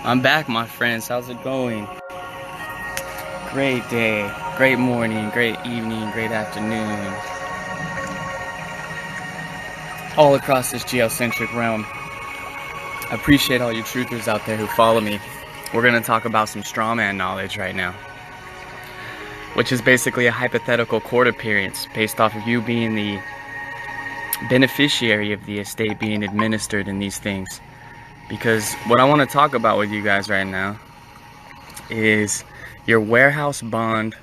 I'm back, my friends. How's it going? Great day, great morning, great evening, great afternoon. All across this geocentric realm. I appreciate all you truthers out there who follow me. We're going to talk about some strawman knowledge right now, which is basically a hypothetical court appearance based off of you being the beneficiary of the estate being administered in these things. Because what I want to talk about with you guys right now is your warehouse bond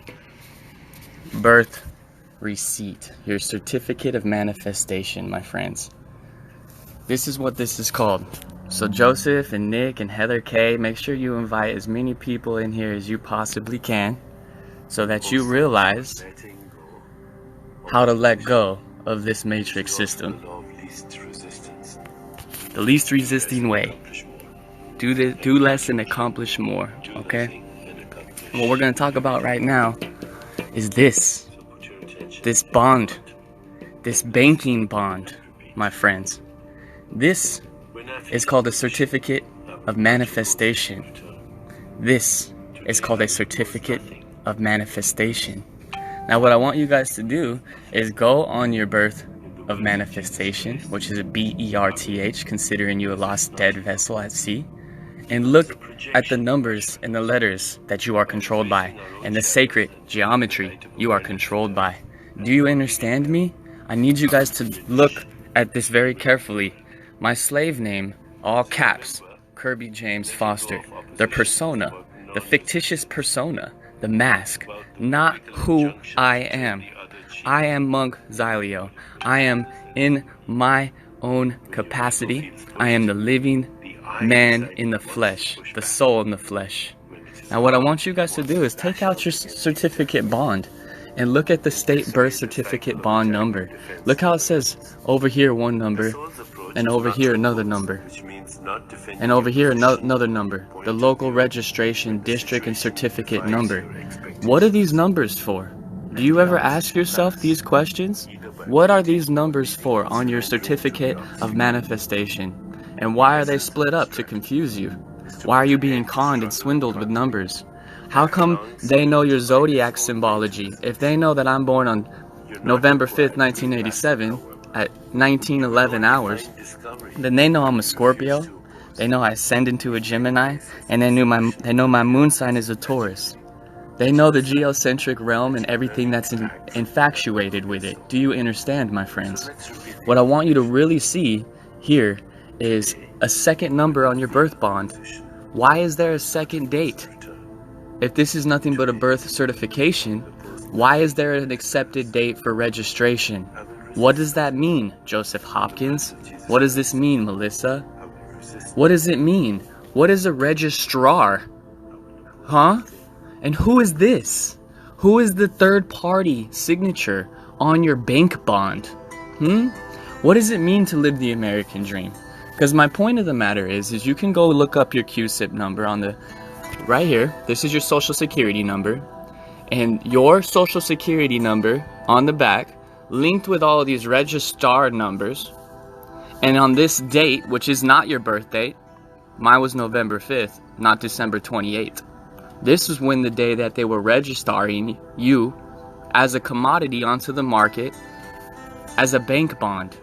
birth receipt, your certificate of manifestation, my friends. This is what this is called. So Joseph and Nick and Heather K, make sure you invite as many people in here as you possibly can so that you realize how to let go of this matrix system. The least resisting way. Do less and accomplish more, okay? What we're going to talk about right now is this bond, this banking bond, my friends. This is called a certificate of manifestation. This is called a certificate of manifestation. Now what I want you guys to do is go on your birth of manifestation, which is a BERTH, considering you a lost dead vessel at sea, and look at the numbers and the letters that you are controlled by, and the sacred geometry you are controlled by. Do you understand me? I need you guys to look at this very carefully. My slave name, all caps, Kirby James Foster. The persona, the fictitious persona, the mask, not who I am. I am Monk Xylio. I am in my own capacity. I am the living man in the flesh, the soul in the flesh. Now what I want you guys to do is take out your certificate bond and look at the state birth certificate bond number. Look how it says over here one number, and over here another number, and over here another number. The local registration, district, and certificate number. What are these numbers for? Do you ever ask yourself these questions? What are these numbers for on your certificate of manifestation? And why are they split up to confuse you? Why are you being conned and swindled with numbers? How come they know your zodiac symbology? If they know that I'm born on November 5th, 1987 at 19:11 hours, then they know I'm a Scorpio. They know I ascend into a Gemini, and they know my moon sign is a Taurus. They know the geocentric realm and everything that's infatuated with it. Do you understand, my friends? What I want you to really see here is a second number on your birth bond. Why is there a second date? If this is nothing but a birth certification, why is there an accepted date for registration? What does that mean, Joseph Hopkins? What does this mean, Melissa? What does it mean? What is a registrar? Huh? And who is this? Who is the third party signature on your bank bond? What does it mean to live the American dream? Because my point of the matter is you can go look up your QSIP number on the right here. This is your social security number, and your social security number on the back linked with all of these registrar numbers. And on this date, which is not your birth date, mine was November 5th, not December 28th. This is when the day that they were registering you as a commodity onto the market as a bank bond.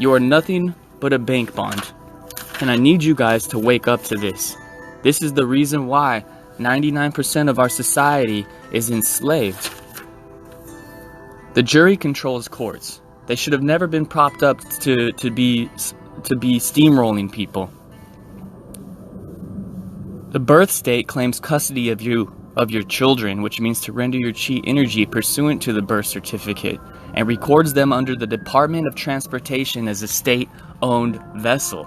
You are nothing but a bank bond. And I need you guys to wake up to this. This is the reason why 99% of our society is enslaved. The jury controls courts. They should have never been propped up to be steamrolling people. The birth state claims custody of your children, which means to render your chi energy pursuant to the birth certificate, and records them under the Department of Transportation as a state-owned vessel.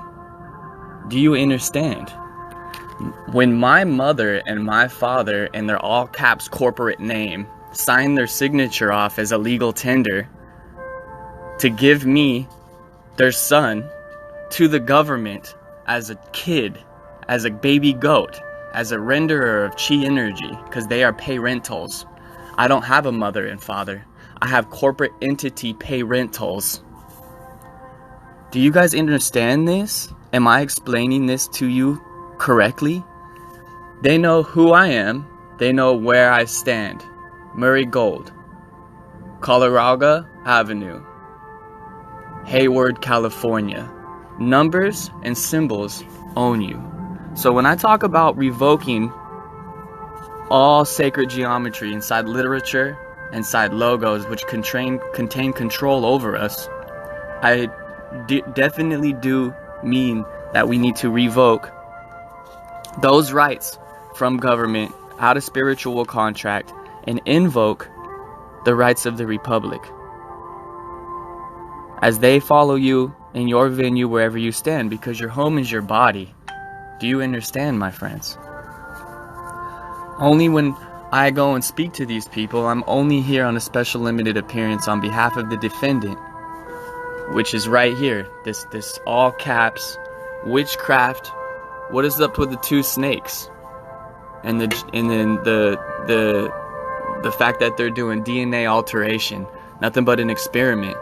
Do you understand? When my mother and my father and their all caps corporate name signed their signature off as a legal tender to give me, their son, to the government as a kid, as a baby goat, as a renderer of chi energy, because they are pay rentals. I don't have a mother and father. I have corporate entity pay rentals. Do you guys understand this? Am I explaining this to you correctly, they know who I am. They know where I stand. Murray Gold, Colorado Avenue, Hayward, California. Numbers and symbols own you. So when I talk about revoking all sacred geometry inside literature, inside logos, which contain control over us, I definitely do mean that we need to revoke those rights from government out of spiritual contract and invoke the rights of the Republic as they follow you in your venue wherever you stand, because your home is your body. Do you understand, my friends? Only when I go and speak to these people, I'm only here on a special limited appearance on behalf of the defendant, which is right here. This all caps witchcraft. What is up with the two snakes? And then the fact that they're doing DNA alteration, nothing but an experiment.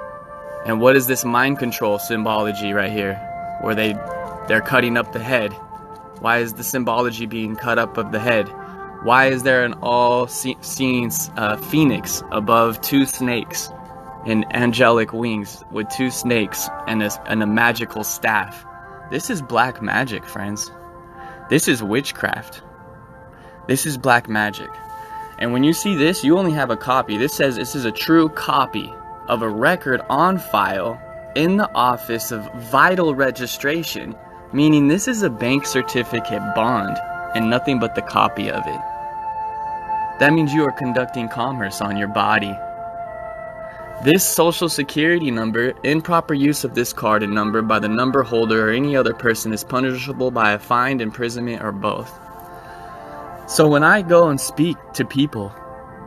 And what is this mind control symbology right here, where they're cutting up the head? Why is the symbology being cut up of the head? Why is there an all-seeing phoenix above two snakes in angelic wings with two snakes and a magical staff? This is black magic, friends. This is witchcraft. This is black magic. And when you see this, you only have a copy. This says this is a true copy of a record on file in the Office of Vital Registration, meaning this is a bank certificate bond and nothing but the copy of it. That means you are conducting commerce on your body. This social security number, improper use of this card and number by the number holder or any other person is punishable by a fine, imprisonment, or both. So when I go and speak to people,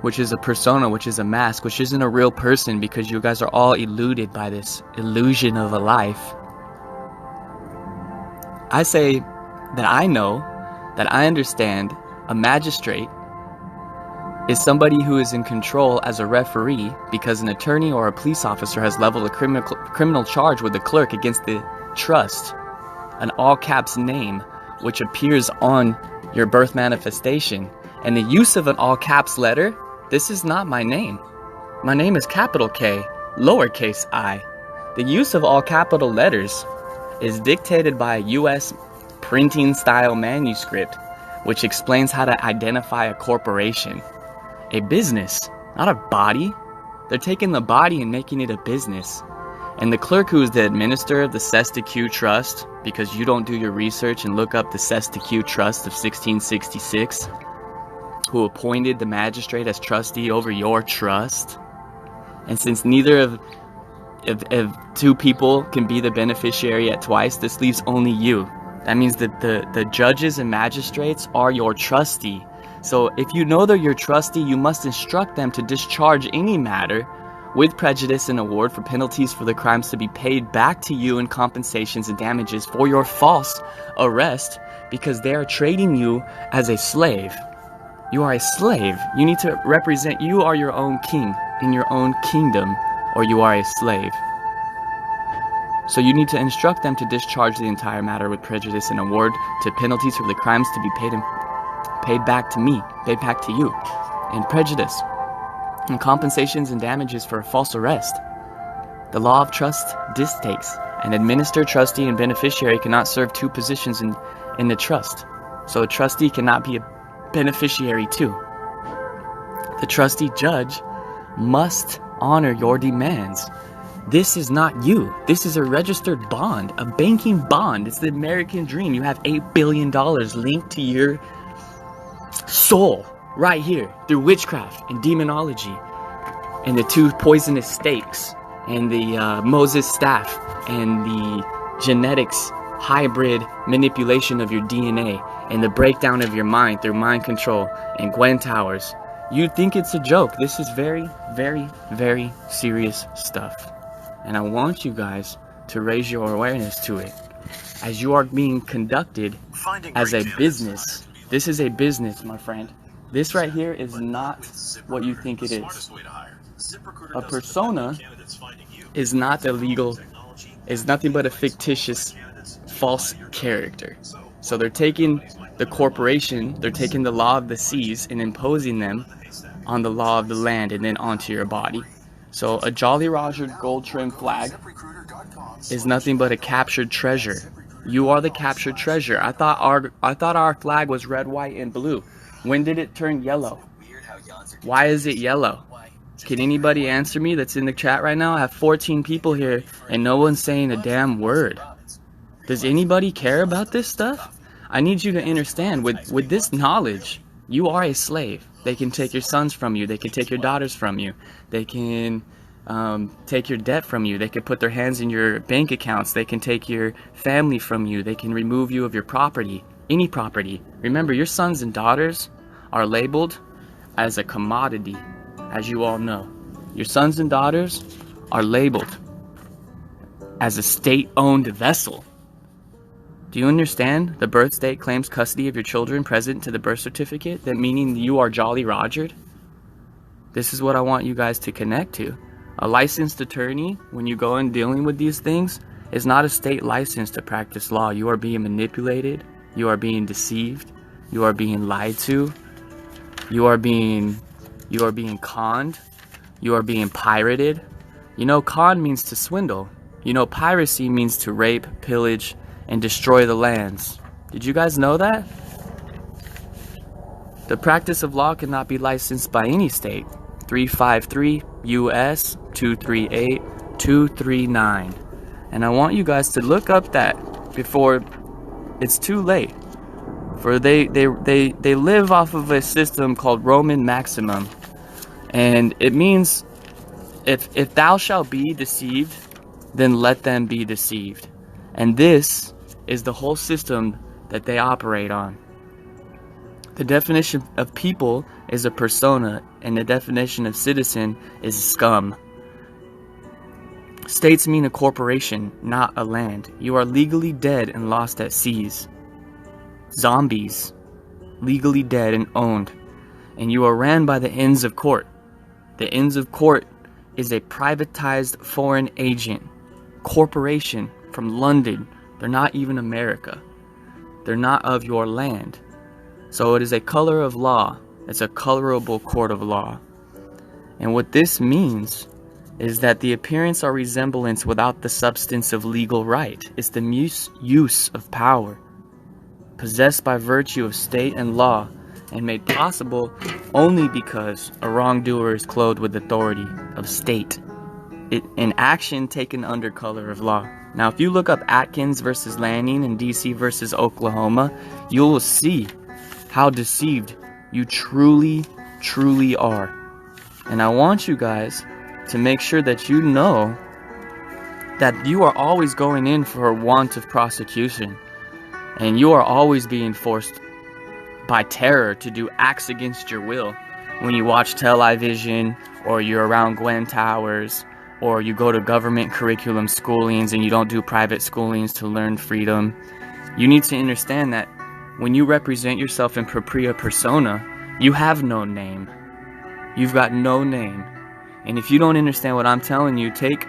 which is a persona, which is a mask, which isn't a real person because you guys are all eluded by this illusion of a life, I say that I know, that I understand a magistrate is somebody who is in control as a referee because an attorney or a police officer has leveled a criminal charge with the clerk against the trust, an all caps name which appears on your birth manifestation. And the use of an all caps letter, this is not my name. My name is capital K, lowercase I. The use of all capital letters is dictated by a US printing style manuscript which explains how to identify a corporation. A business, not a body. They're taking the body and making it a business. And the clerk who is the administrator of the Cestacue Trust, because you don't do your research and look up the Cestacue Trust of 1666, who appointed the magistrate as trustee over your trust. And since neither of two people can be the beneficiary at twice, this leaves only you. That means that the judges and magistrates are your trustee. So if you know they're your trustee, you must instruct them to discharge any matter with prejudice and award for penalties for the crimes to be paid back to you in compensations and damages for your false arrest, because they are trading you as a slave. You are a slave. You need to represent, you are your own king in your own kingdom, or you are a slave. So you need to instruct them to discharge the entire matter with prejudice and award to penalties for the crimes to be paid back to me, paid back to you, and prejudice, and compensations and damages for a false arrest. The law of trust dictates an administered trustee and beneficiary cannot serve two positions in the trust. So a trustee cannot be a beneficiary too. The trustee judge must honor your demands. This is not you. This is a registered bond, a banking bond. It's the American dream. You have $8 billion linked to your soul right here through witchcraft and demonology and the two poisonous stakes and the Moses staff and the genetics hybrid manipulation of your DNA and the breakdown of your mind through mind control and Gwen Towers. You think it's a joke. This is very, very, very serious stuff. And I want you guys to raise your awareness to it as you are being conducted as a business. This is a business, my friend. This right here is not what you think it is. A persona is not illegal, is nothing but a fictitious, false character. So they're taking the corporation, they're taking the law of the seas and imposing them on the law of the land and then onto your body. So a Jolly Roger gold trim flag is nothing but a captured treasure. You are the captured treasure. I thought our flag was red, white, and blue. When did it turn yellow? Why is it yellow? Can anybody answer me that's in the chat right now? I have 14 people here and no one's saying a damn word. Does anybody care about this stuff? I need you to understand, with this knowledge, you are a slave. They can take your sons from you. They can take your daughters from you. They can take your debt from you. They can put their hands in your bank accounts. They can take your family from you. They can remove you of your property, any property. Remember, your sons and daughters are labeled as a commodity, as you all know. Your sons and daughters are labeled as a state-owned vessel. Do you understand? The birth state claims custody of your children present to the birth certificate, that meaning you are Jolly Rogered. This is what I want you guys to connect to. A licensed attorney, when you go in dealing with these things, is not a state license to practice law. You are being manipulated. You are being deceived. You are being lied to. You are being conned. You are being pirated. You know, con means to swindle. You know, piracy means to rape, pillage, and destroy the lands. Did you guys know that? The practice of law cannot be licensed by any state. 353 U.S. 238 239. And I want you guys to look up that before it's too late. For they live off of a system called Roman maximum. And it means if thou shalt be deceived, then let them be deceived. And this is the whole system that they operate on. The definition of people is a persona, and the definition of citizen is scum. States mean a corporation, not a land. You are legally dead and lost at seas. Zombies, legally dead and owned. And you are ran by the Inns of Court. The Inns of Court is a privatized foreign agent corporation from London. They're not even America. They're not of your land. So it is a color of law. It's a colorable court of law. And what this means is that the appearance or resemblance without the substance of legal right is the use of power, possessed by virtue of state and law, and made possible only because a wrongdoer is clothed with authority of state. An action taken under color of law. Now, if you look up Atkins versus Lanning and DC versus Oklahoma, you will see how deceived you truly, truly are. And I want you guys to make sure that you know that you are always going in for a want of prosecution. And you are always being forced by terror to do acts against your will. When you watch television, or you're around Gwen Towers, or you go to government curriculum schoolings and you don't do private schoolings to learn freedom, you need to understand that when you represent yourself in propria persona, you have no name. You've got no name. And if you don't understand what I'm telling you, take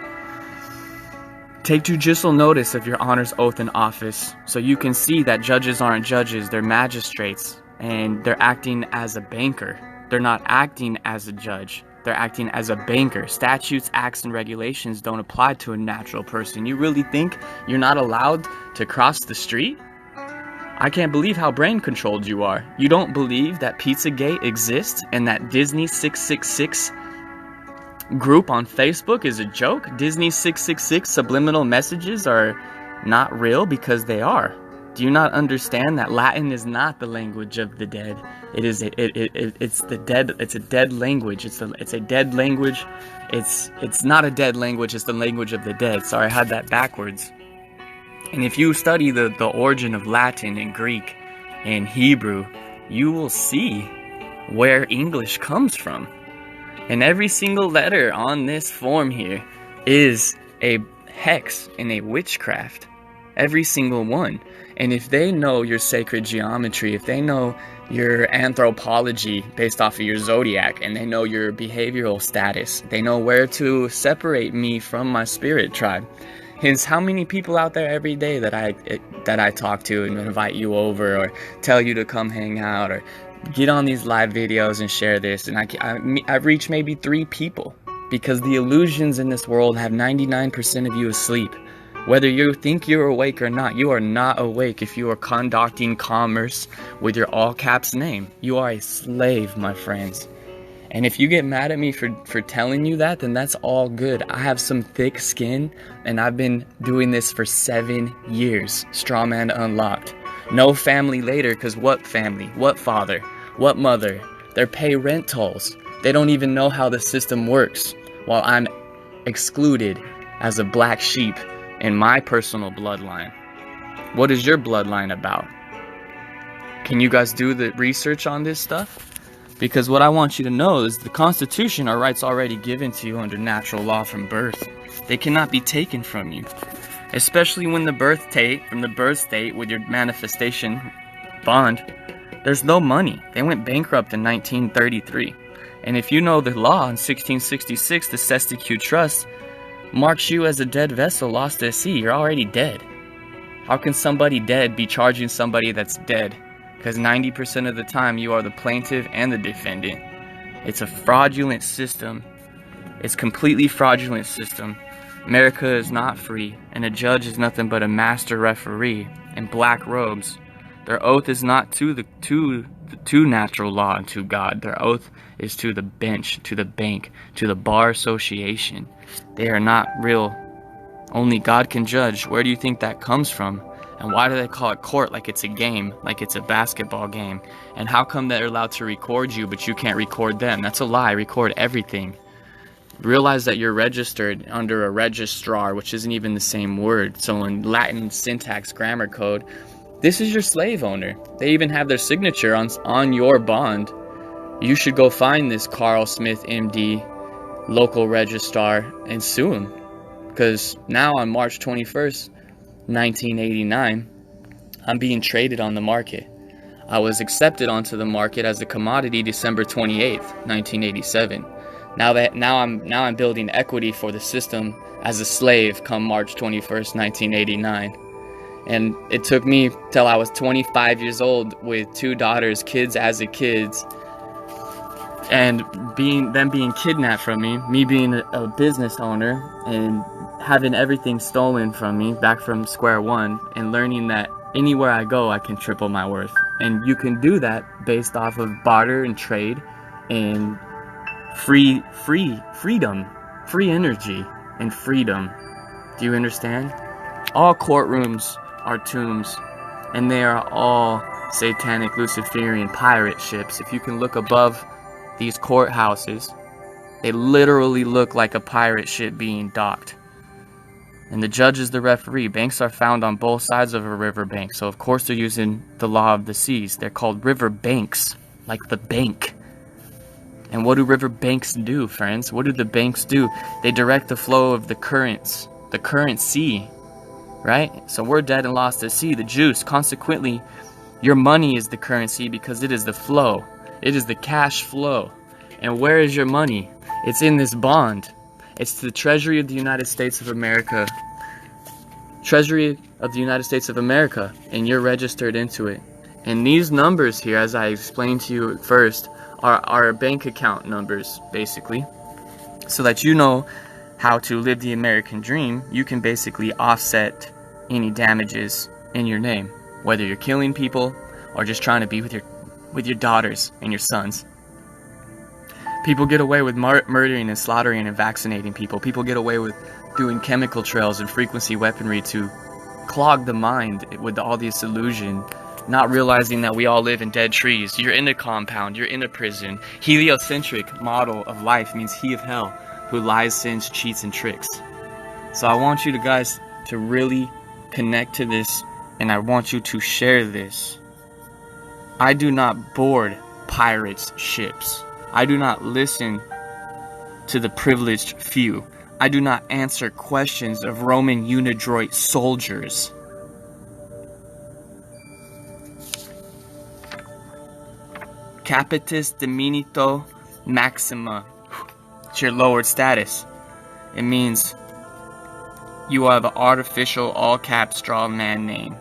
judicial notice of your honor's oath in office, so you can see that judges aren't judges, they're magistrates, and they're acting as a banker. They're not acting as a judge. They're acting as a banker. Statutes, acts, and regulations don't apply to a natural person. You really think you're not allowed to cross the street? I can't believe how brain controlled you are. You don't believe that Pizzagate exists and that Disney 666 group on Facebook is a joke? Disney 666 subliminal messages are not real, because they are. Do you not understand that Latin is not the language of the dead? It's the dead. It's a dead language. It's a dead language. It's not a dead language. It's the language of the dead. Sorry, I had that backwards. And if you study the origin of Latin and Greek and Hebrew, you will see where English comes from. And every single letter on this form here is a hex and a witchcraft. Every single one. And if they know your sacred geometry, if they know your anthropology based off of your zodiac, and they know your behavioral status, they know where to separate me from my spirit tribe. Hence, how many people out there every day that I talk to and invite you over or tell you to come hang out or get on these live videos and share this, and I reach maybe 3 people, because the illusions in this world have 99% of you asleep. Whether you think you're awake or not, you are not awake if you are conducting commerce with your all caps name. You are a slave, my friends. And if you get mad at me for telling you that, then that's all good. I have some thick skin, and I've been doing this for 7 years. Strawman Unlocked. No family later, because what family? What father? What mother? They're pay rent tolls. They don't even know how the system works, while I'm excluded as a black sheep in my personal bloodline. What is your bloodline about? Can you guys do the research on this stuff? Because what I want you to know is the Constitution are rights already given to you under natural law from birth. They cannot be taken from you. Especially when the birth state with your manifestation bond, there's no money. They went bankrupt in 1933. And if you know the law in 1666, the Cestui Trust marks you as a dead vessel lost at sea. You're already dead. How can somebody dead be charging somebody that's dead? Because 90% of the time you are the plaintiff and the defendant. It's a fraudulent system. It's completely fraudulent system. America is not free, and a judge is nothing but a master referee in black robes. Their oath is not to natural law and to God. Their oath is to the bench, to the bank, to the bar association. They are not real. Only God can judge. Where do you think that comes from? And why do they call it court like it's a game, like it's a basketball game? And how come they're allowed to record you, but you can't record them? That's a lie. Record everything. Realize that you're registered under a registrar, which isn't even the same word. So in Latin syntax grammar code, this is your slave owner. They even have their signature on your bond. You should go find this Carl Smith, MD, local registrar, and sue him. Because now on March 21st, 1989, I'm being traded on the market. I was accepted onto the market as a commodity December 28th, 1987. Now I'm building equity for the system as a slave come March 21st, 1989. And it took me till I was 25 years old with 2 daughters, kids as a kids, and them being kidnapped from me being a business owner and having everything stolen from me back from square one, and learning that anywhere I go I can triple my worth. And you can do that based off of barter and trade and freedom, free energy and freedom. Do you understand? All courtrooms are tombs, and they are all satanic Luciferian pirate ships. If you can look above these courthouses, they literally look like a pirate ship being docked. And the judge is the referee. Banks are found on both sides of a river bank, so of course they're using the law of the seas. They're called river banks, like the bank. And what do river banks do, friends? What do the banks do? They direct the flow of the currents, the current sea, right? So we're dead and lost at sea, the juice. Consequently, your money is the currency because it is the flow. It is the cash flow. And where is your money? It's in this bond. It's the Treasury of the United States of America. Treasury of the United States of America, and you're registered into it. And these numbers here, as I explained to you at first, are bank account numbers, basically. So that you know how to live the American dream, you can basically offset any damages in your name, whether you're killing people or just trying to be with your daughters and your sons. People get away with murdering and slaughtering and vaccinating people. People get away with doing chemical trails and frequency weaponry to clog the mind with all this illusion, not realizing that we all live in dead trees. You're in a compound, you're in a prison. Heliocentric model of life means he of hell, who lies, sins, cheats, and tricks. So I want you guys to really connect to this, and I want you to share this. I do not board pirates' ships. I do not listen to the privileged few. I do not answer questions of Roman Unidroit soldiers. Capitis diminito maxima. It's your lowered status. It means You are the artificial all-caps straw man name.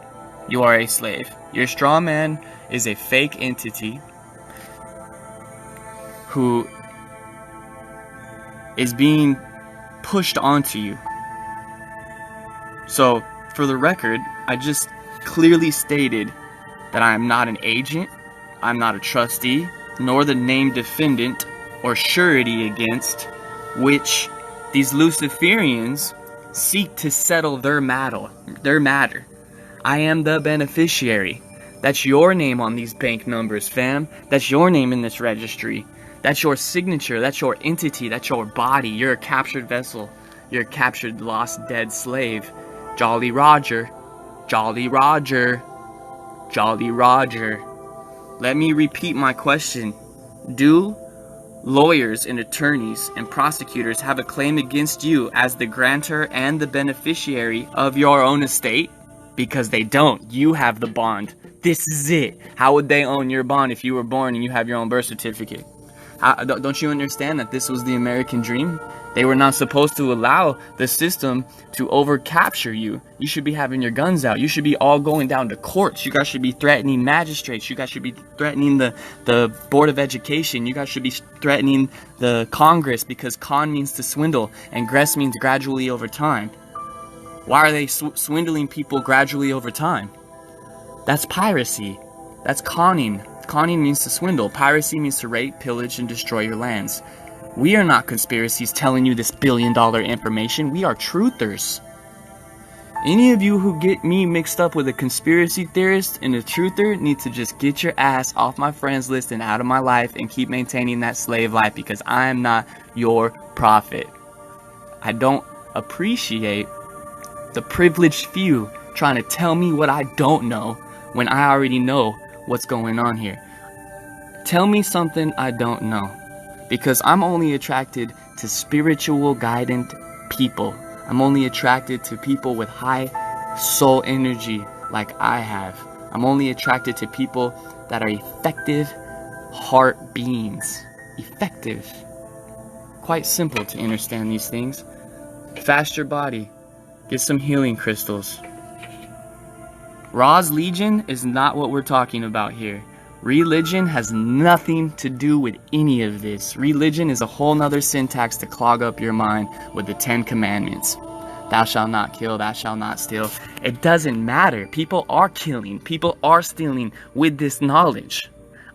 You are a slave. Your straw man is a fake entity who is being pushed onto you. So, for the record, I just clearly stated that I am not an agent, I'm not a trustee, nor the named defendant or surety against which these Luciferians seek to settle their matter. I am the beneficiary. That's your name on these bank numbers, fam. That's your name in this registry. That's your signature. That's your entity. That's your body. You're a captured vessel. You're a captured, lost, dead slave. Jolly Roger. Jolly Roger. Jolly Roger. Let me repeat my question. Do lawyers and attorneys and prosecutors have a claim against you as the grantor and the beneficiary of your own estate? Because they don't. You have the bond. This is it. How would they own your bond if you were born and you have your own birth certificate? Don't you understand that this was the American dream? They were not supposed to allow the system to over-capture you. You should be having your guns out. You should be all going down to courts. You guys should be threatening magistrates. You guys should be threatening the Board of Education. You guys should be threatening the Congress, because con means to swindle and gress means gradually over time. Why are they swindling people gradually over time? That's piracy. That's conning. Conning means to swindle. Piracy means to rape, pillage, and destroy your lands. We are not conspiracies telling you this billion-dollar information. We are truthers. Any of you who get me mixed up with a conspiracy theorist and a truther need to just get your ass off my friends list and out of my life and keep maintaining that slave life, because I am not your prophet. I don't appreciate the privileged few trying to tell me what I don't know when I already know what's going on here. Tell me something I don't know, because I'm only attracted to spiritual guidant people. I'm only attracted to people with high soul energy like I have. I'm only attracted to people that are effective heart beings. Effective. Quite simple to understand these things. Fast your body. Get some healing crystals. Ra's Legion is not what we're talking about here. Religion has nothing to do with any of this. Religion is a whole nother syntax to clog up your mind with the 10 Commandments. Thou shalt not kill, thou shalt not steal. It doesn't matter. People are killing. People are stealing with this knowledge.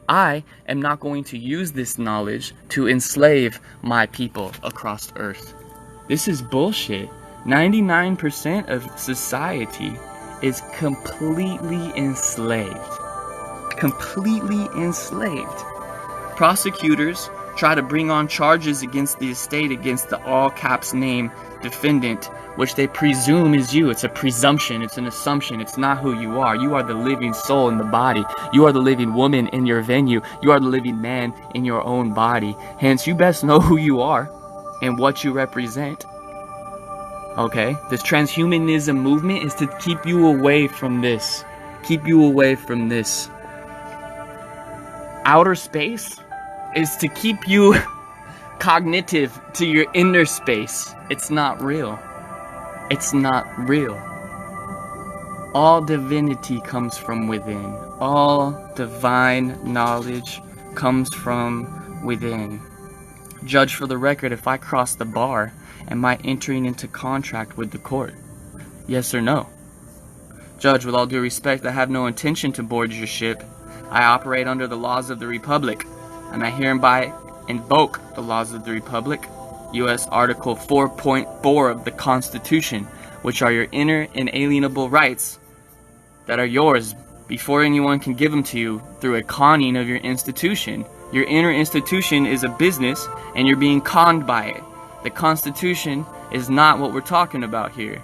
I am not going to use this knowledge to enslave my people across earth. This is bullshit. 99% of society is completely enslaved. Completely enslaved. Prosecutors try to bring on charges against the estate, against the all caps name defendant, which they presume is you. It's a presumption. It's an assumption. It's not who you are. You are the living soul in the body. You are the living woman in your venue. You are the living man in your own body. Hence, you best know who you are and what you represent. Okay? This transhumanism movement is to keep you away from this. Keep you away from this. Outer space is to keep you cognitive to your inner space. It's not real. It's not real. All divinity comes from within. All divine knowledge comes from within. Judge, for the record, if I cross the bar, am I entering into contract with the court? Yes or no? Judge, with all due respect, I have no intention to board your ship. I operate under the laws of the Republic, and I hereby invoke the laws of the Republic, U.S. Article 4.4 of the Constitution, which are your inner inalienable rights that are yours before anyone can give them to you through a conning of your institution. Your inner institution is a business, and you're being conned by it. The Constitution is not what we're talking about here.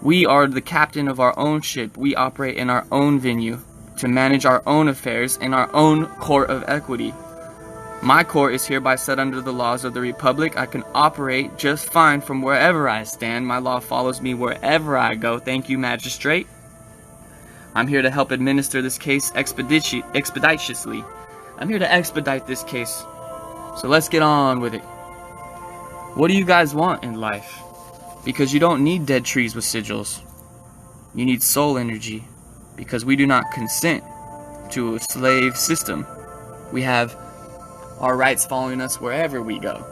We are the captain of our own ship. We operate in our own venue to manage our own affairs in our own court of equity. My court is hereby set under the laws of the Republic. I can operate just fine from wherever I stand. My law follows me wherever I go. Thank you, magistrate. I'm here to help administer this case expeditiously. I'm here to expedite this case. So let's get on with it. What do you guys want in life? Because you don't need dead trees with sigils. You need soul energy. Because we do not consent to a slave system. We have our rights following us wherever we go.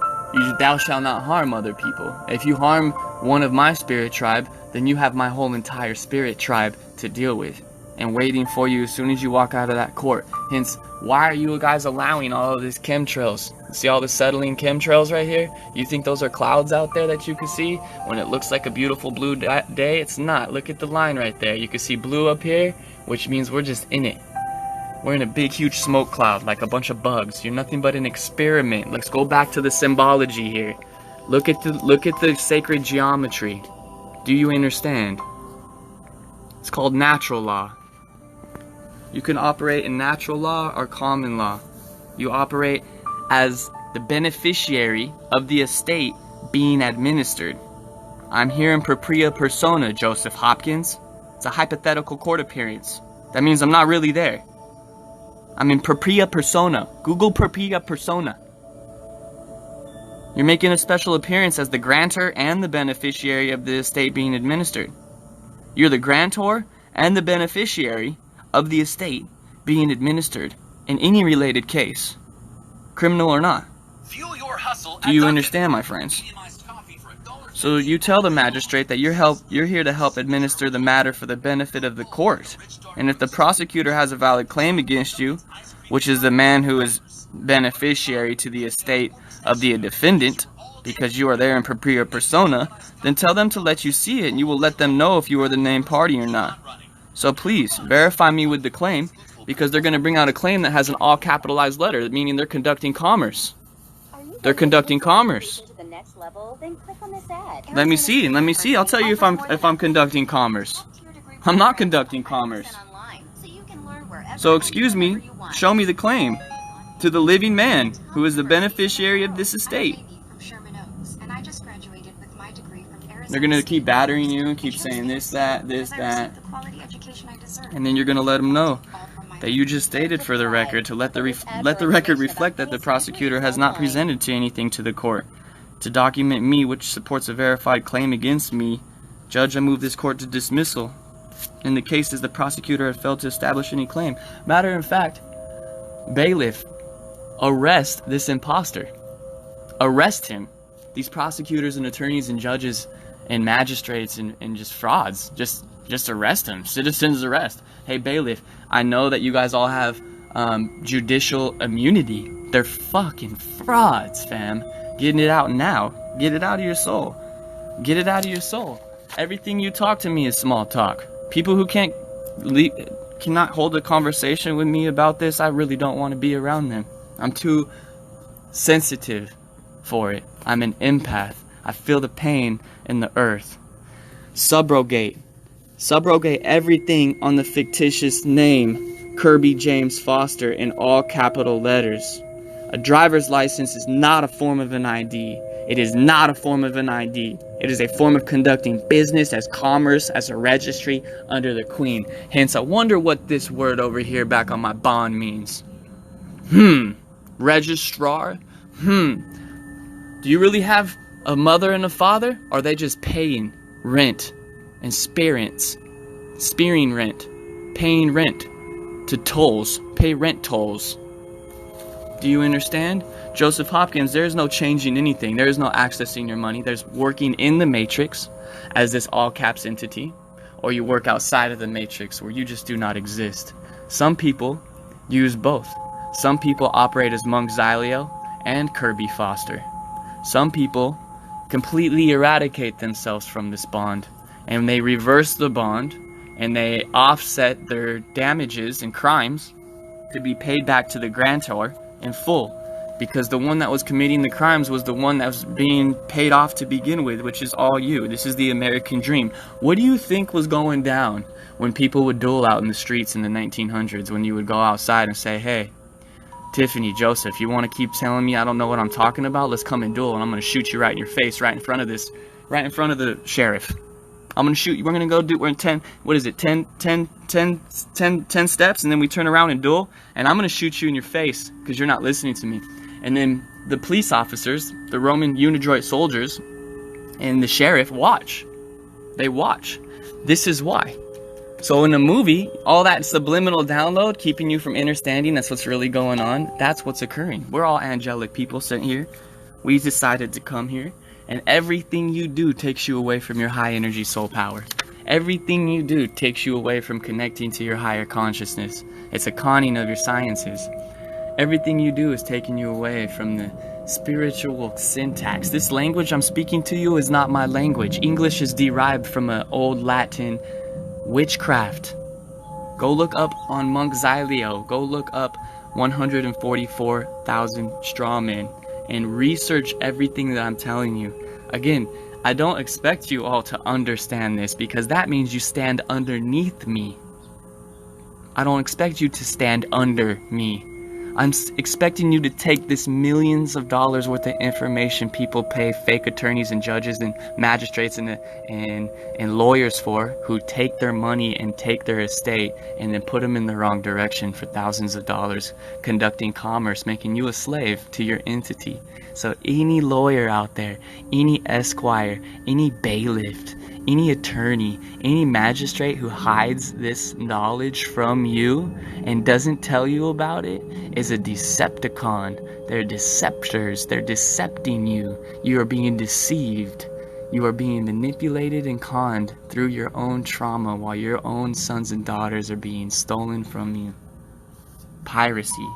Thou shalt not harm other people. If you harm one of my spirit tribe, then you have my whole entire spirit tribe to deal with. And waiting for you as soon as you walk out of that court. Hence, why are you guys allowing all of these chemtrails? See all the settling chemtrails right here? You think those are clouds out there that you can see? When it looks like a beautiful blue day, it's not. Look at the line right there. You can see blue up here, which means we're just in it. We're in a big, huge smoke cloud, like a bunch of bugs. You're nothing but an experiment. Let's go back to the symbology here. Look at the sacred geometry. Do you understand? It's called natural law. You can operate in natural law or common law. You operate as the beneficiary of the estate being administered. I'm here in propria persona, Joseph Hopkins. It's a hypothetical court appearance. That means I'm not really there. I'm in propria persona. Google propria persona. You're making a special appearance as the grantor and the beneficiary of the estate being administered. You're the grantor and the beneficiary of the estate being administered in any related case, criminal or not. Do you understand, my friends? So you tell the magistrate that you're here to help administer the matter for the benefit of the court. And if the prosecutor has a valid claim against you, which is the man who is beneficiary to the estate of the defendant, because you are there in propria persona, then tell them to let you see it, and you will let them know if you are the named party or not. So please, verify me with the claim, because they're going to bring out a claim that has an all capitalized letter, meaning they're conducting commerce. They're conducting commerce. Let me see. I'll tell you if I'm conducting commerce. I'm not conducting commerce. So excuse me, show me the claim to the living man who is the beneficiary of this estate. They're going to keep battering you and keep saying this, that, and then you're going to let them know that you just stated for the record to let the record reflect that the prosecutor has not presented to anything to the court to document me which supports a verified claim against me. Judge, I move this court to dismissal. In the cases the prosecutor had failed to establish any claim. Matter of fact, bailiff, arrest this imposter. Arrest him. These prosecutors and attorneys and judges and magistrates and just frauds, just arrest him. Citizens arrest. Hey bailiff, I know that you guys all have judicial immunity. They're fucking frauds, fam. Getting it out now. Get it out of your soul. Get it out of your soul. Everything you talk to me is small talk. People who cannot hold a conversation with me about this, I really don't want to be around them. I'm too sensitive for it. I'm an empath. I feel the pain in the earth. Subrogate. Subrogate everything on the fictitious name Kirby James Foster in all capital letters. A driver's license is not a form of an ID. It is not a form of an ID. It is a form of conducting business as commerce, as a registry under the Queen. Hence, I wonder what this word over here back on my bond means. Registrar? Do you really have a mother and a father? Or are they just paying rent and spearing rent, paying rent to tolls, pay rent tolls? Do you understand? Joseph Hopkins, there is no changing anything. There is no accessing your money. There's working in the matrix as this all caps entity, or you work outside of the matrix where you just do not exist. Some people use both. Some people operate as Monk Xylio and Kirby Foster. Some people completely eradicate themselves from this bond, and they reverse the bond, and they offset their damages and crimes to be paid back to the grantor in full, because the one that was committing the crimes was the one that was being paid off to begin with, which is all you. This is the American dream. What do you think was going down when people would duel out in the streets in the 1900s, when you would go outside and say, hey, Tiffany, Joseph, you want to keep telling me I don't know what I'm talking about? Let's come and duel, and I'm going to shoot you right in your face, right in front of the sheriff. I'm going to shoot you. We're going to go do, we're in 10 steps, and then we turn around and duel, and I'm going to shoot you in your face because you're not listening to me. And then the police officers, the Roman unidroit soldiers, and the sheriff watch. They watch. This is why. So in a movie, all that subliminal download keeping you from understanding that's what's really going on, that's what's occurring. We're all angelic people sitting here. We decided to come here, and everything you do takes you away from your high energy soul power. Everything you do takes you away from connecting to your higher consciousness. It's a conning of your sciences. Everything you do is taking you away from the spiritual syntax. This language I'm speaking to you is not my language. English is derived from an old Latin witchcraft. Go look up on Monk Xylio. Go look up 144,000 strawmen and research everything that I'm telling you. Again, I don't expect you all to understand this because that means you stand underneath me. I don't expect you to stand under me. I'm expecting you to take this millions of dollars worth of information people pay fake attorneys and judges and magistrates and lawyers for, who take their money and take their estate and then put them in the wrong direction for thousands of dollars, conducting commerce, making you a slave to your entity. So any lawyer out there, any esquire, any bailiff, any attorney, any magistrate who hides this knowledge from you and doesn't tell you about it is a Decepticon. They're deceptors. They're decepting you. You are being deceived. You are being manipulated and conned through your own trauma while your own sons and daughters are being stolen from you. Piracy,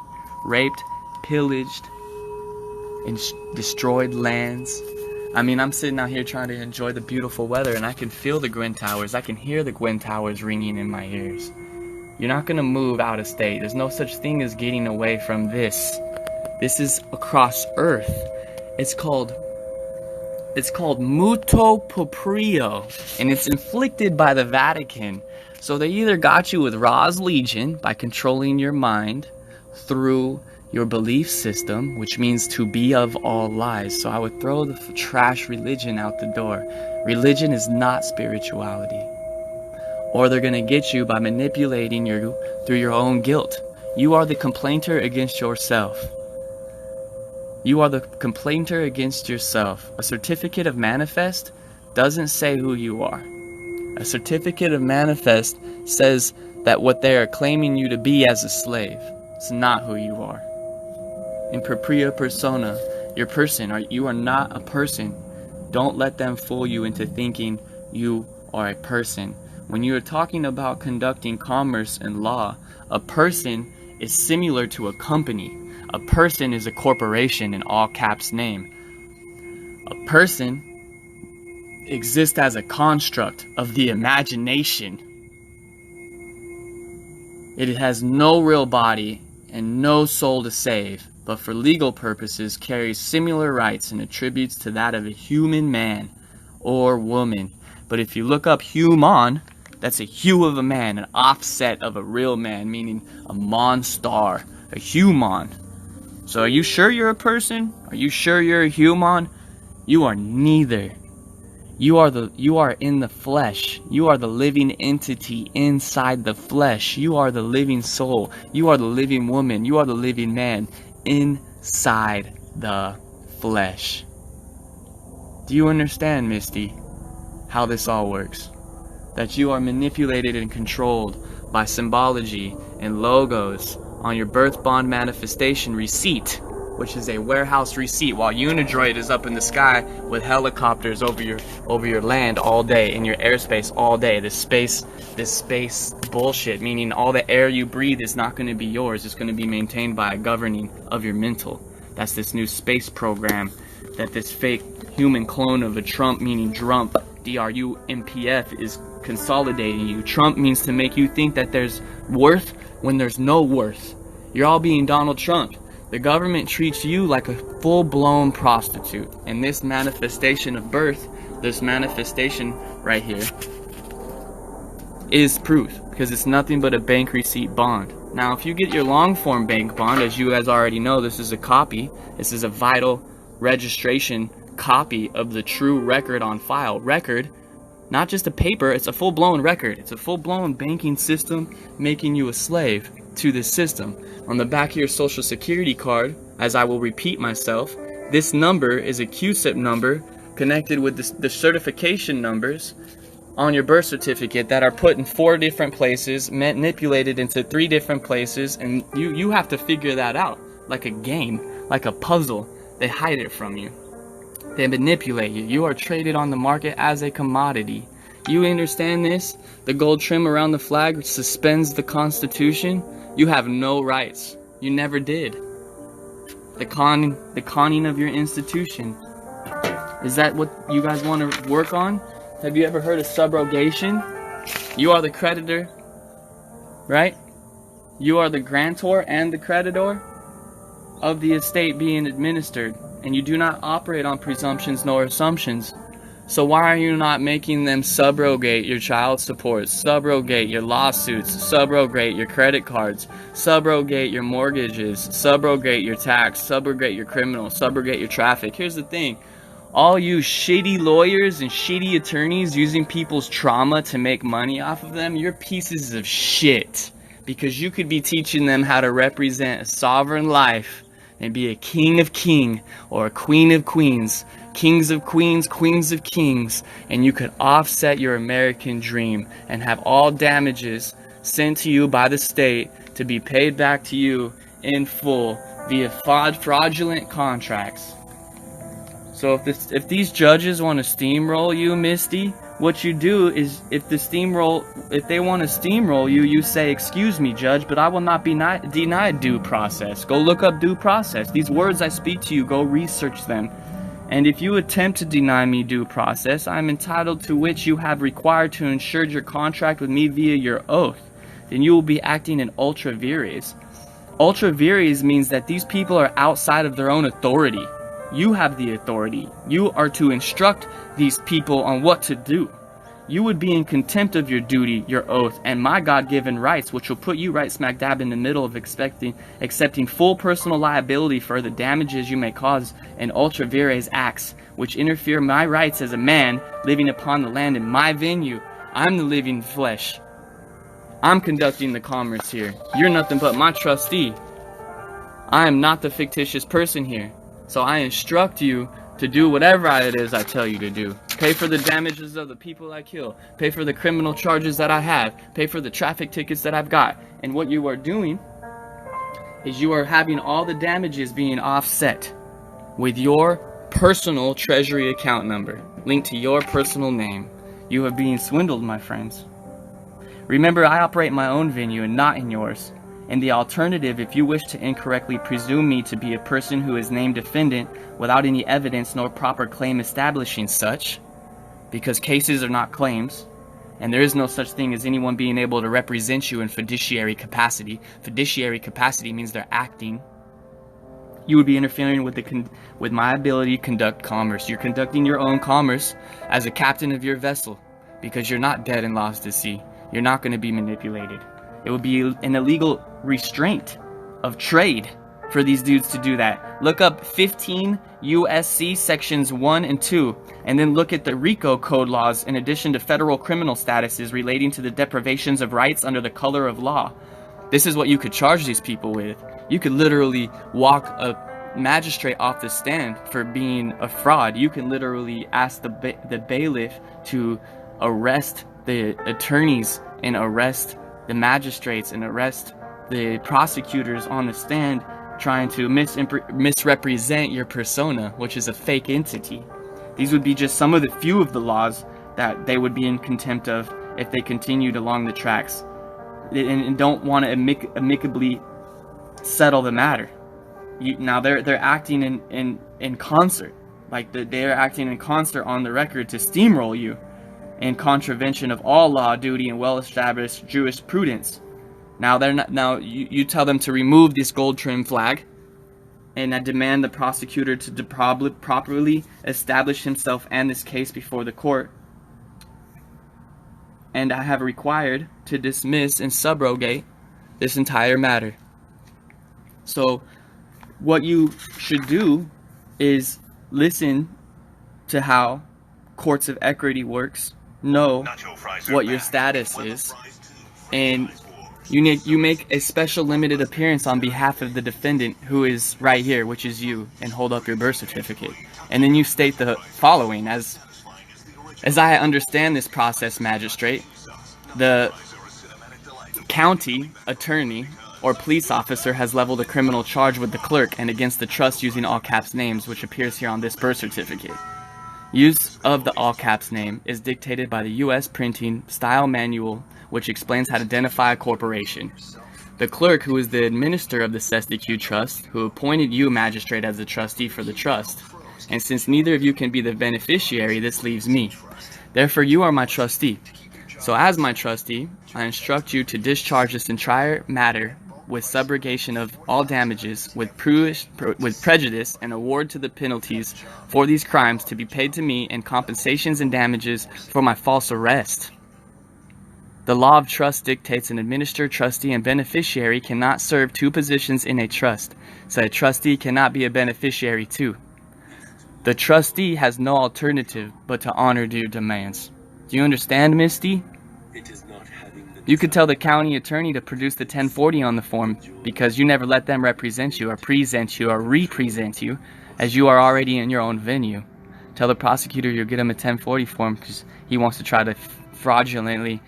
raped, pillaged, and destroyed lands. I mean, I'm sitting out here trying to enjoy the beautiful weather and I can feel the Gwyn Towers. I can hear the Gwyn Towers ringing in my ears. You're not going to move out of state. There's no such thing as getting away from this. This is across Earth. It's called mutuo proprio, and it's inflicted by the Vatican. So they either got you with Ra's Legion by controlling your mind through your belief system, which means to be of all lies. So I would throw the trash religion out the door. Religion is not spirituality. Or they're going to get you by manipulating you through your own guilt. You are the complainter against yourself. You are the complainter against yourself. A certificate of manifest doesn't say who you are. A certificate of manifest says that what they are claiming you to be as a slave, it's not who you are. In propria persona, your person, you are not a person. Don't let them fool you into thinking you are a person. When you are talking about conducting commerce and law, a person is similar to a company. A person is a corporation in all caps name. A person exists as a construct of the imagination. It has no real body and no soul to save, but for legal purposes carries similar rights and attributes to that of a human man or woman. But if you look up human, that's a hue of a man, an offset of a real man, meaning a monstar, a human. So are you sure you're a person? Are you sure you're a human? You are neither. You are in the flesh. You are the living entity inside the flesh. You are the living soul. You are the living woman. You are the living man inside the flesh. Do you understand, Misty, how this all works? That you are manipulated and controlled by symbology and logos on your birth bond manifestation receipt, which is a warehouse receipt, while Unidroid is up in the sky with helicopters over your land all day, in your airspace all day. This space bullshit, meaning all the air you breathe is not going to be yours. It's going to be maintained by a governing of your mental. That's this new space program that this fake human clone of a Trump, meaning Drump, D-R-U-M-P-F, is consolidating you. Trump means to make you think that there's worth when there's no worth. You're all being Donald Trump. The government treats you like a full-blown prostitute. And this manifestation of birth, this manifestation right here, is proof, because it's nothing but a bank receipt bond. Now, if you get your long-form bank bond, as you guys already know, this is a copy. This is a vital registration copy of the true record on file. Record, not just a paper, it's a full-blown record. It's a full-blown banking system making you a slave to this system. On the back of your social security card, as I will repeat myself, this number is a QSIP number connected with the certification numbers on your birth certificate that are put in 4 different places, manipulated into 3 different places, and you have to figure that out like a game, like a puzzle. They hide it from you. They manipulate you. You are traded on the market as a commodity. You understand this? The gold trim around the flag suspends the Constitution. You have no rights. You never did. The conning of your institution. Is that what you guys want to work on? Have you ever heard of subrogation? You are the creditor, right? You are the grantor and the creditor of the estate being administered, and you do not operate on presumptions nor assumptions. So why are you not making them subrogate your child support, subrogate your lawsuits, subrogate your credit cards, subrogate your mortgages, subrogate your tax, subrogate your criminal, subrogate your traffic? Here's the thing. All you shitty lawyers and shitty attorneys using people's trauma to make money off of them, you're pieces of shit. Because you could be teaching them how to represent a sovereign life and be a king of kings or a queen of queens, kings of queens, queens of kings, and you could offset your American dream and have all damages sent to you by the state to be paid back to you in full via fraudulent contracts. So if these judges want to steamroll you, Misty, what you do is, if they want to steamroll you, you say, "Excuse me, judge, but I will not be denied due process." Go look up due process. These words I speak to you, go research them. And if you attempt to deny me due process, I am entitled to which you have required to ensure your contract with me via your oath. Then you will be acting in ultra vires. Ultra vires means that these people are outside of their own authority. You have the authority. You are to instruct these people on what to do. You would be in contempt of your duty, your oath, and my God-given rights, which will put you right smack dab in the middle of accepting full personal liability for the damages you may cause in ultra vires acts, which interfere my rights as a man living upon the land in my venue. I'm the living flesh. I'm conducting the commerce here. You're nothing but my trustee. I am not the fictitious person here. So I instruct you to do whatever it is I tell you to do. Pay for the damages of the people I kill. Pay for the criminal charges that I have. Pay for the traffic tickets that I've got. And what you are doing is you are having all the damages being offset with your personal treasury account number linked to your personal name. You are being swindled, my friends. Remember, I operate my own venue and not in yours. And the alternative, if you wish to incorrectly presume me to be a person who is named defendant without any evidence nor proper claim establishing such, because cases are not claims, and there is no such thing as anyone being able to represent you in fiduciary capacity. Fiduciary capacity means they're acting. You would be interfering with my ability to conduct commerce. You're conducting your own commerce as a captain of your vessel, because you're not dead and lost at sea. You're not going to be manipulated. It would be an illegal restraint of trade for these dudes to do that. Look up 15 U.S.C. sections 1 and 2, and then look at the RICO code laws in addition to federal criminal statuses relating to the deprivations of rights under the color of law. This is what you could charge these people with. You could literally walk a magistrate off the stand for being a fraud. You can literally ask the bailiff to arrest the attorneys and arrest the magistrates and arrest the prosecutors on the stand trying to misrepresent your persona, which is a fake entity. These would be just some of the few of the laws that they would be in contempt of if they continued along the tracks and don't want to amicably settle the matter. Now they're acting in concert, like they're acting in concert on the record to steamroll you in contravention of all law, duty, and well-established jurisprudence. Now you tell them to remove this gold trim flag, and I demand the prosecutor to properly establish himself and this case before the court. And I have required to dismiss and subrogate this entire matter. So what you should do is listen to how courts of equity works, know what your status is, and You make a special limited appearance on behalf of the defendant, who is right here, which is you, and hold up your birth certificate. And then you state the following: as I understand this process, magistrate, the county attorney or police officer has leveled a criminal charge with the clerk and against the trust using all caps names, which appears here on this birth certificate. Use of the all caps name is dictated by the U.S. Printing Style Manual, which explains how to identify a corporation. The clerk, who is the administrator of the Cestacue Trust, who appointed you, magistrate, as the trustee for the trust. And since neither of you can be the beneficiary, this leaves me. Therefore, you are my trustee. So as my trustee, I instruct you to discharge this entire matter with subrogation of all damages, with prejudice, and award to the penalties for these crimes to be paid to me, and compensations and damages for my false arrest. The law of trust dictates an administrator, trustee, and beneficiary cannot serve two positions in a trust, so a trustee cannot be a beneficiary too. The trustee has no alternative but to honor your demands. Do you understand, Misty? You could tell the county attorney to produce the 1040 on the form, because you never let them represent you or present you or represent you, as you are already in your own venue. Tell the prosecutor you'll get him a 1040 form because he wants to try to fraudulently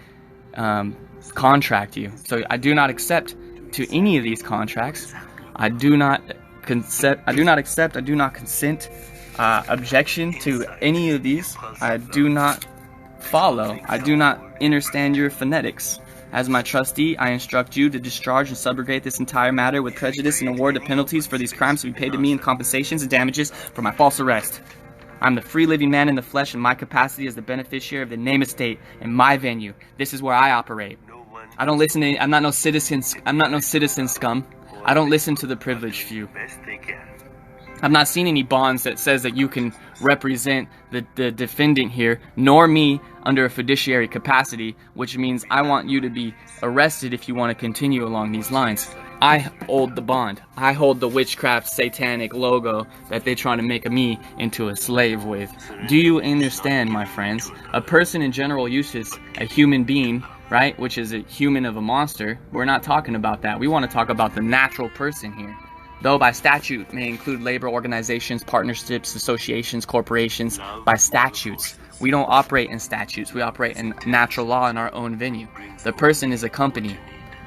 contract you. So I do not accept to any of these contracts. I do not consent, objection to any of these. I do not follow. I do not understand your phonetics. As my trustee, I instruct you to discharge and subrogate this entire matter with prejudice and award the penalties for these crimes to be paid to me in compensations and damages for my false arrest. I'm the free living man in the flesh in my capacity as the beneficiary of the name estate in my venue. This is where I operate. I don't listen to I'm not no citizen scum. I don't listen to the privileged few. I've not seen any bonds that says that you can represent the defendant here, nor me under a fiduciary capacity, which means I want you to be arrested if you want to continue along these lines. I hold the bond. I hold the witchcraft satanic logo that they're trying to make me into a slave with. Do you understand, my friends? A person in general use is a human being, right? Which is a human of a monster. We're not talking about that. We want to talk about the natural person here. Though by statute may include labor organizations, partnerships, associations, corporations, by statutes. We don't operate in statutes. We operate in natural law in our own venue. The person is a company.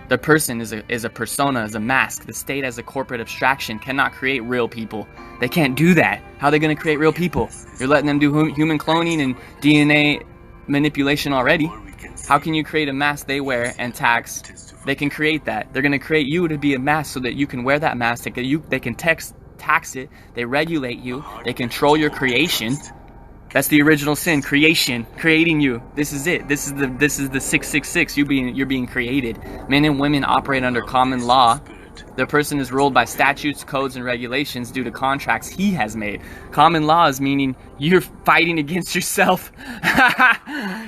The person is a persona, is a mask. The state as a corporate abstraction cannot create real people. They can't do that. How are they going to create real people? You're letting them do human cloning and DNA manipulation already. How can you create a mask they wear and tax? They can create that. They're going to create you to be a mask so that you can wear that mask. They can tax it. They regulate you. They control your creation. That's the original sin, creation, creating you. This is it. This is the 666. You're being created. Men and women operate under common law. The person is ruled by statutes, codes, and regulations due to contracts he has made. Common law is meaning you're fighting against yourself.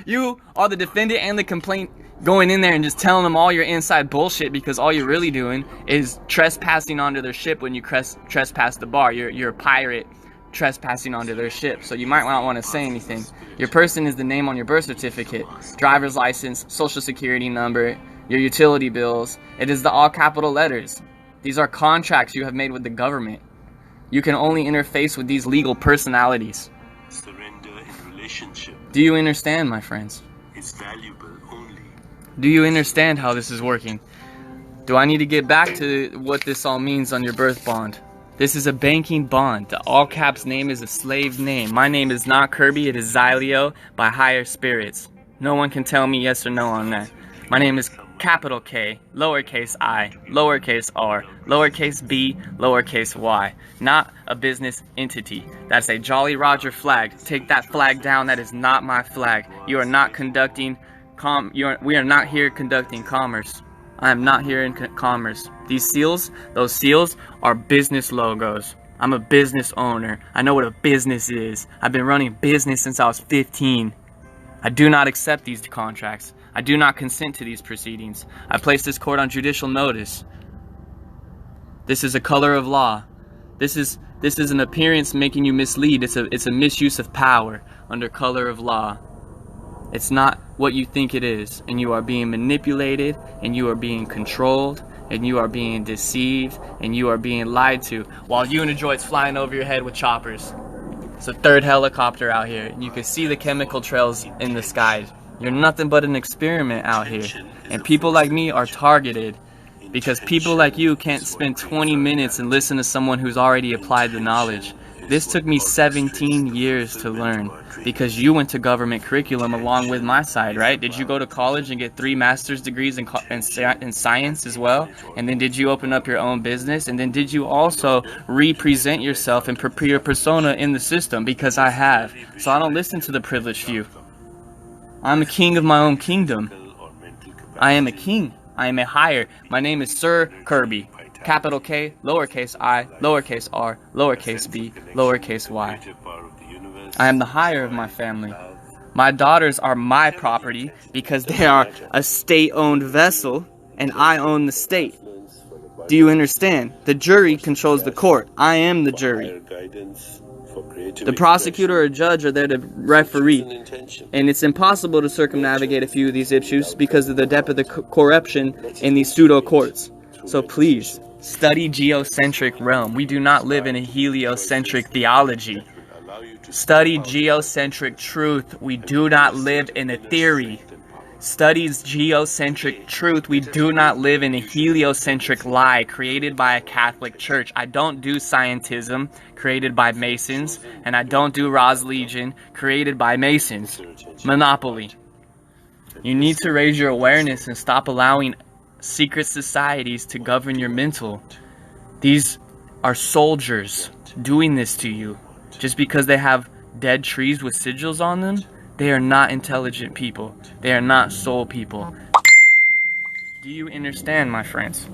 You are the defendant and the complaint, going in there and just telling them all your inside bullshit, because all you're really doing is trespassing onto their ship when you trespass the bar. You're a pirate trespassing onto their ship, so you might not want to say anything. Your person is the name on your birth certificate, driver's license, social security number, your utility bills. It is the all capital letters. These are contracts you have made with the government. You can only interface with these legal personalities. Surrender in relationship. Do you understand, my friends? Is valuable only. Do you understand how this is working? Do I need to get back to what this all means on your birth bond? This is a banking bond. The all caps name is a slave name. My name is not Kirby, it is Xylio by higher spirits. No one can tell me yes or no on that. My name is capital K, lowercase I, lowercase r, lowercase b, lowercase y. Not a business entity. That's a Jolly Roger flag. Take that flag down. That is not my flag. You are not conducting we are not here conducting commerce. I am not here in commerce. These seals, those seals are business logos. I'm a business owner. I know what a business is. I've been running business since I was 15. I do not accept these contracts. I do not consent to these proceedings. I place this court on judicial notice. This is a color of law. This is an appearance making you mislead. It's a misuse of power under color of law. It's not what you think it is, and you are being manipulated, and you are being controlled, and you are being deceived, and you are being lied to, while Unidroid's flying over your head with choppers. It's a third helicopter out here, and you can see the chemical trails in the skies. You're nothing but an experiment out here, and people like me are targeted because people like you can't spend 20 minutes and listen to someone who's already applied the knowledge. This took me 17 years to learn because you went to government curriculum along with my side, right? Did you go to college and get 3 master's degrees in science as well? And then did you open up your own business? And then did you also represent yourself and prepare your persona in the system? Because I have. So I don't listen to the privileged few. I'm a king of my own kingdom. I am a king. I am a higher. My name is Sir Kirby. Capital K, lowercase I, lowercase r, lowercase b, lowercase y. I am the higher of my family. My daughters are my property because they are a state-owned vessel and I own the state. Do you understand? The jury controls the court. I am the jury. The prosecutor or judge are there to referee. And it's impossible to circumnavigate a few of these issues because of the depth of the corruption in these pseudo-courts. So please, study geocentric realm. We do not live in a heliocentric theology. Study geocentric truth. We do not live in a theory. Studies geocentric truth. We do not live in a heliocentric lie created by a Catholic Church. I don't do scientism created by Masons, and I don't do Ra's Legion created by Masons. Monopoly. You need to raise your awareness and stop allowing secret societies to govern your mental. These are soldiers doing this to you. Just because they have dead trees with sigils on them, they are not intelligent people. They are not soul people. Do you understand, my friends?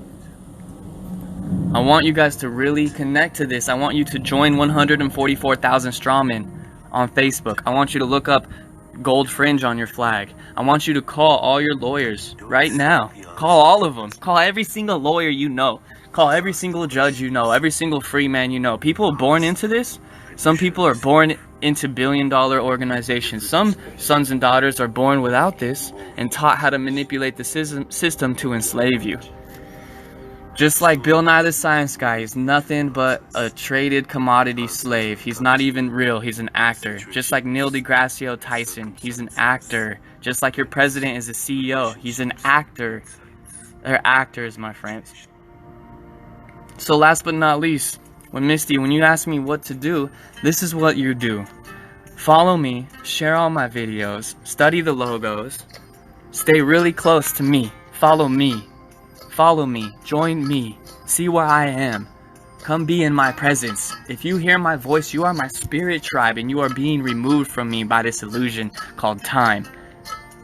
I want you guys to really connect to this. I want you to join 144,000 Strawmen on Facebook. I want you to look up gold fringe on your flag. I want you to call all your lawyers right now. Call all of them. Call every single lawyer you know. Call every single judge you know. Every single free man you know. People born into this. Some people are born into billion-dollar organizations. Some sons and daughters are born without this and taught how to manipulate the system to enslave you. Just like Bill Nye the Science Guy, he's nothing but a traded commodity slave. He's not even real, he's an actor. Just like Neil deGrasse Tyson, he's an actor. Just like your president is a CEO, he's an actor. They're actors, my friends. So last but not least, when you ask me what to do, this is what you do. Follow me, share all my videos, study the logos, stay really close to me, follow me, join me, see where I am, come be in my presence. If you hear my voice, you are my spirit tribe and you are being removed from me by this illusion called time.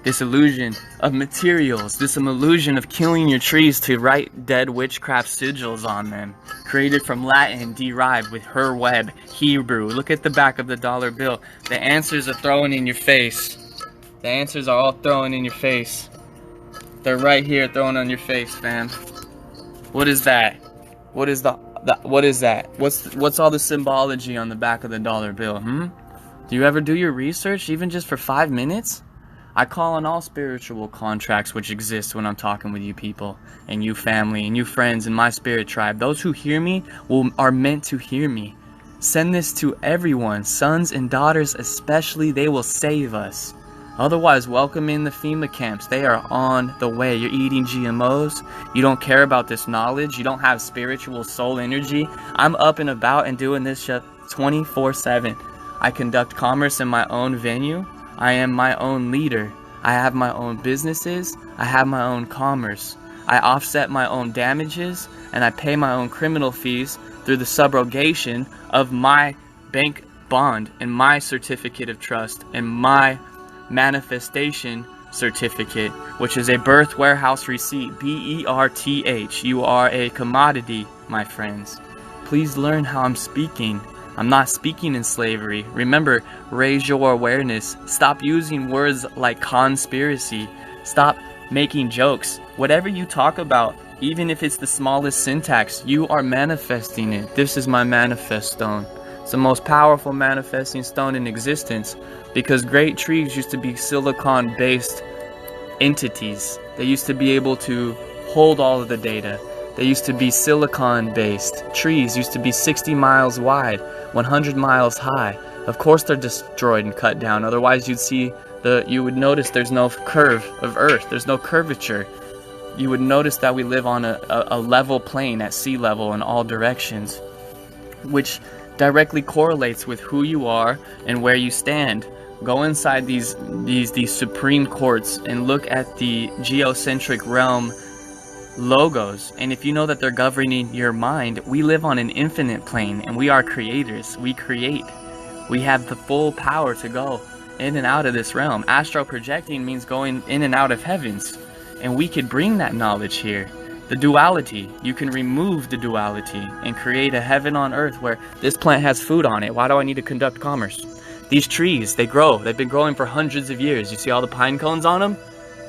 This illusion of materials, this illusion of killing your trees to write dead witchcraft sigils on them, created from Latin, derived with her web, Hebrew. Look at the back of the dollar bill. The answers are thrown in your face. The answers are all thrown in your face. They're right here thrown on your face, fam. What is that? What is what is that? What's all the symbology on the back of the dollar bill, Do you ever do your research, even just for 5 minutes? I call on all spiritual contracts which exist when I'm talking with you people, and you family, and you friends in my spirit tribe. Those who hear me are meant to hear me. Send this to everyone, sons and daughters especially, they will save us. Otherwise, welcome in the FEMA camps. They are on the way. You're eating GMOs. You don't care about this knowledge. You don't have spiritual soul energy. I'm up and about and doing this shit 24/7. I conduct commerce in my own venue. I am my own leader. I have my own businesses. I have my own commerce. I offset my own damages and I pay my own criminal fees through the subrogation of my bank bond and my certificate of trust and my manifestation certificate, which is a birth warehouse receipt, BERTH. You are a commodity, my friends. Please learn how I'm speaking. I'm not speaking in slavery. Remember, raise your awareness. Stop using words like conspiracy. Stop making jokes. Whatever you talk about, even if it's the smallest syntax, you are manifesting it. This is my manifest stone. It's the most powerful manifesting stone in existence because great trees used to be silicon-based entities. They used to be able to hold all of the data. They used to be silicon-based. Trees used to be 60 miles wide, 100 miles high. Of course they're destroyed and cut down. Otherwise you would notice there's no curve of Earth. There's no curvature. You would notice that we live on a level plane at sea level in all directions, which directly correlates with who you are and where you stand. Go inside these supreme courts and look at the geocentric realm logos, and if you know that they're governing your mind, we live on an infinite plane and we are creators. We create. We have the full power to go in and out of this realm. Astral projecting means going in and out of heavens, and we could bring that knowledge here. The duality, you can remove the duality and create a heaven on earth where this plant has food on it. Why do I need to conduct commerce? These trees, they grow. They've been growing for hundreds of years. You see all the pine cones on them?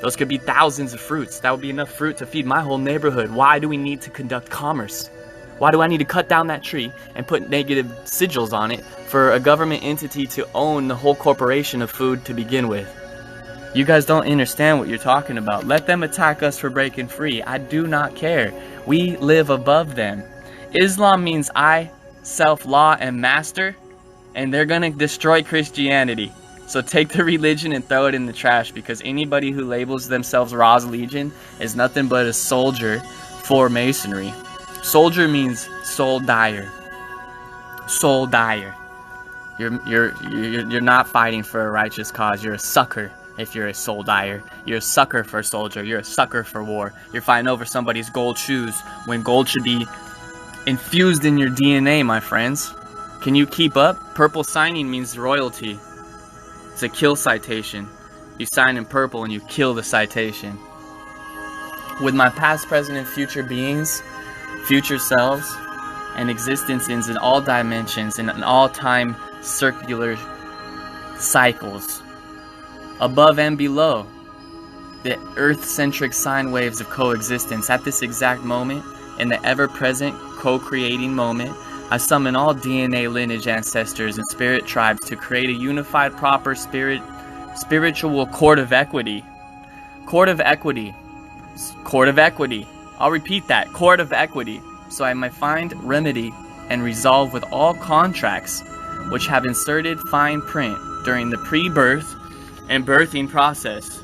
Those could be thousands of fruits. That would be enough fruit to feed my whole neighborhood. Why do we need to conduct commerce? Why do I need to cut down that tree and put negative sigils on it for a government entity to own the whole corporation of food to begin with? You guys don't understand what you're talking about. Let them attack us for breaking free. I do not care. We live above them. Islam means I, self, law, and master, and they're gonna destroy Christianity. So take the religion and throw it in the trash, because anybody who labels themselves Ra's Legion is nothing but a soldier for Masonry. Soldier means soul dyer. Soul dyer. You're not fighting for a righteous cause. You're a sucker if you're a soul dyer. You're a sucker for a soldier. You're a sucker for war. You're fighting over somebody's gold shoes when gold should be infused in your DNA, my friends. Can you keep up? Purple signing means royalty. It's a kill citation. You sign in purple and you kill the citation. With my past, present, and future beings, future selves, and existences in all dimensions and in all time circular cycles, above and below, the earth-centric sine waves of coexistence, at this exact moment, in the ever-present co-creating moment, I summon all DNA lineage ancestors and spirit tribes to create a unified, proper spiritual court of equity. Court of equity. Court of equity. I'll repeat that. Court of equity. So I may find remedy and resolve with all contracts which have inserted fine print during the pre-birth and birthing process.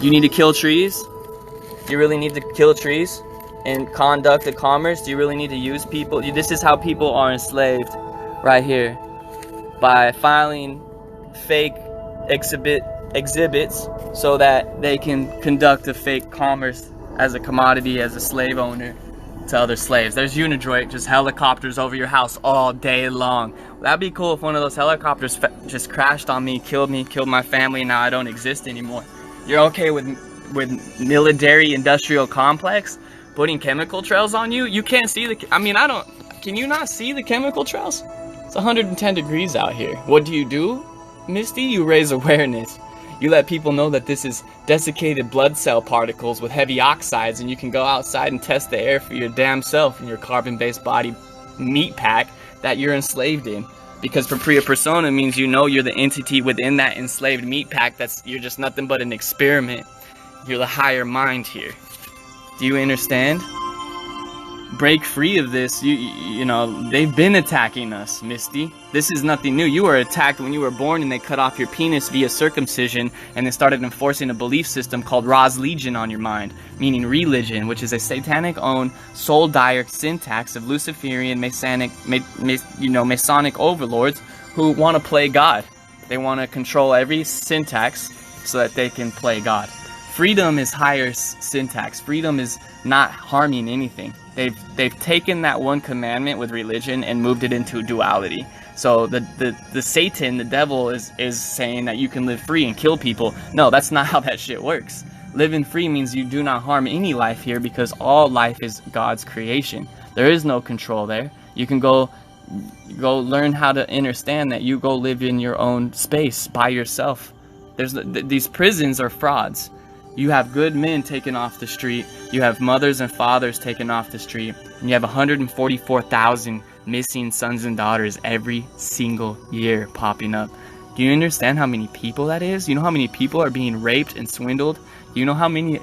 You need to kill trees? You really need to kill trees? And conduct the commerce? Do you really need to use people? This is how people are enslaved right here, by filing fake exhibits so that they can conduct a fake commerce as a commodity, as a slave owner to other slaves. There's Unidroit, just helicopters over your house all day long. That'd be cool if one of those helicopters just crashed on me, killed my family, and now I don't exist anymore. You're okay with military industrial complex putting chemical trails on you? You can't see can you not see the chemical trails? It's 110 degrees out here. What do, Misty? You raise awareness. You let people know that this is desiccated blood cell particles with heavy oxides, and you can go outside and test the air for your damn self and your carbon-based body meat pack that you're enslaved in. Because propria persona means you know you're the entity within that enslaved meat pack. You're just nothing but an experiment. You're the higher mind here. Do you understand? Break free of this. You know, they've been attacking us, Misty. This is nothing new. You were attacked when you were born, and they cut off your penis via circumcision, and they started enforcing a belief system called Ra's Legion on your mind, meaning religion, which is a satanic-owned, soul-dire syntax of Luciferian, Masonic overlords who want to play God. They want to control every syntax so that they can play God. Freedom is higher syntax. Freedom is not harming anything. They've taken that one commandment with religion and moved it into duality. So the Satan, the devil, is saying that you can live free and kill people. No, that's not how that shit works. Living free means you do not harm any life here, because all life is God's creation. There is no control there. You can go learn how to understand that you go live in your own space by yourself. These prisons are frauds. You have good men taken off the street. You have mothers and fathers taken off the street. And you have 144,000 missing sons and daughters every single year popping up. Do you understand how many people that is? You know how many people are being raped and swindled? Do you know how many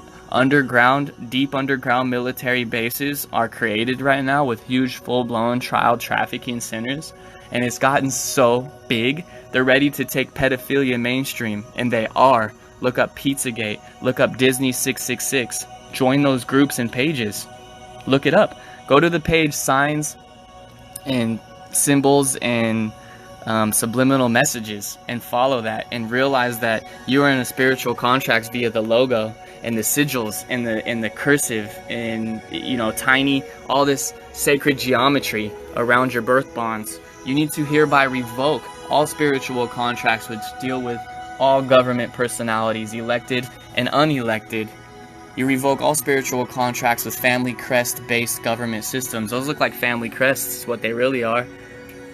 deep underground military bases are created right now with huge full-blown child trafficking centers? And it's gotten so big, they're ready to take pedophilia mainstream, and they are. Look up Pizzagate, look up Disney 666, join those groups and pages. Look it up. Go to the page Signs and Symbols and Subliminal Messages and follow that, and realize that you are in a spiritual contract via the logo and the sigils and the cursive and, you know, tiny, all this sacred geometry around your birth bonds. You need to hereby revoke all spiritual contracts which deal with all government personalities, elected and unelected. You revoke all spiritual contracts with family crest-based government systems. Those look like family crests, what they really are.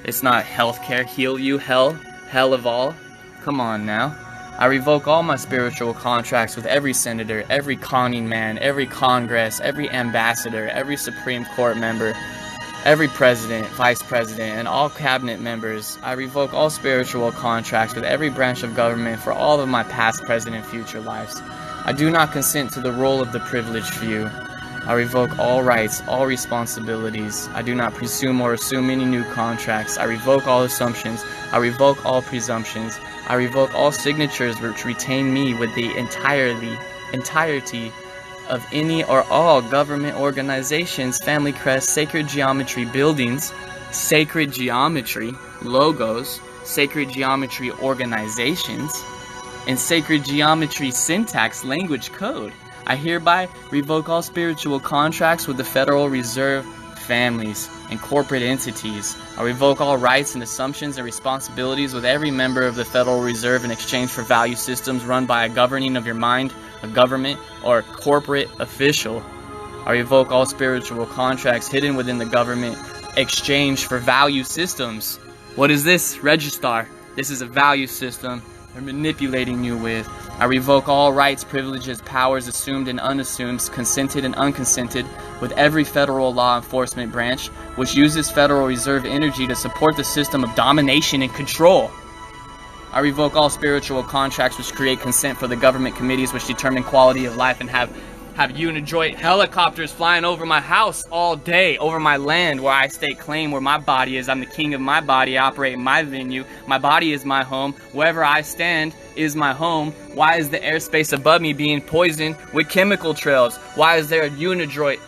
It's not healthcare, heal you, hell of all. Come on now. I revoke all my spiritual contracts with every senator, every conning man, every Congress, every ambassador, every Supreme Court member, every president, vice president, and all cabinet members. I revoke all spiritual contracts with every branch of government for all of my past, present, and future lives. I do not consent to the role of the privileged few. I revoke all rights, all responsibilities. I do not presume or assume any new contracts. I revoke all assumptions. I revoke all presumptions. I revoke all signatures which retain me with the entirety of any or all government organizations, family crests, sacred geometry buildings, sacred geometry logos, sacred geometry organizations, and sacred geometry syntax language code. I hereby revoke all spiritual contracts with the Federal Reserve, families, and corporate entities. I revoke all rights and assumptions and responsibilities with every member of the Federal Reserve in exchange for value systems run by a governing of your mind, a government, or a corporate official. I revoke all spiritual contracts hidden within the government exchange for value systems. What is this? Registrar. This is a value system they're manipulating you with. I revoke all rights, privileges, powers assumed and unassumed, consented and unconsented, with every federal law enforcement branch which uses Federal Reserve energy to support the system of domination and control. I revoke all spiritual contracts which create consent for the government committees which determine quality of life and have unidroit helicopters flying over my house all day, over my land where I stake claim, where my body is. I'm the king of my body. I operate in my venue. My body is my home. Wherever I stand is my home. Why is the airspace above me being poisoned with chemical trails? Why is there unidroit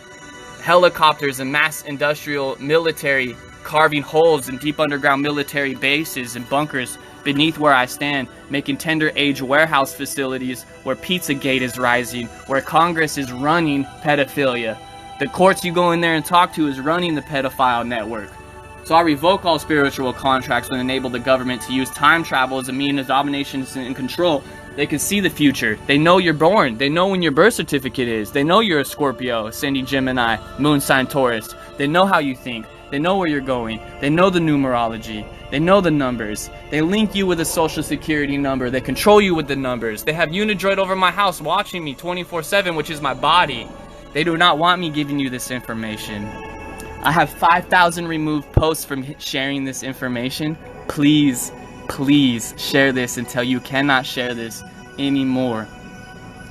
helicopters and mass industrial military carving holes in deep underground military bases and bunkers beneath where I stand, making tender age warehouse facilities where Pizzagate is rising, where Congress is running pedophilia? The courts you go in there and talk to is running the pedophile network. So I revoke all spiritual contracts that enable the government to use time travel as a means of domination and control. They can see the future. They know you're born. They know when your birth certificate is. They know you're a Scorpio, ascending Gemini, moon sign Taurus. They know how you think. They know where you're going. They know the numerology. They know the numbers. They link you with a social security number. They control you with the numbers. They have Unidroid over my house watching me 24/7, which is my body. They do not want me giving you this information. I have 5,000 removed posts from sharing this information. Please, please share this until you cannot share this anymore.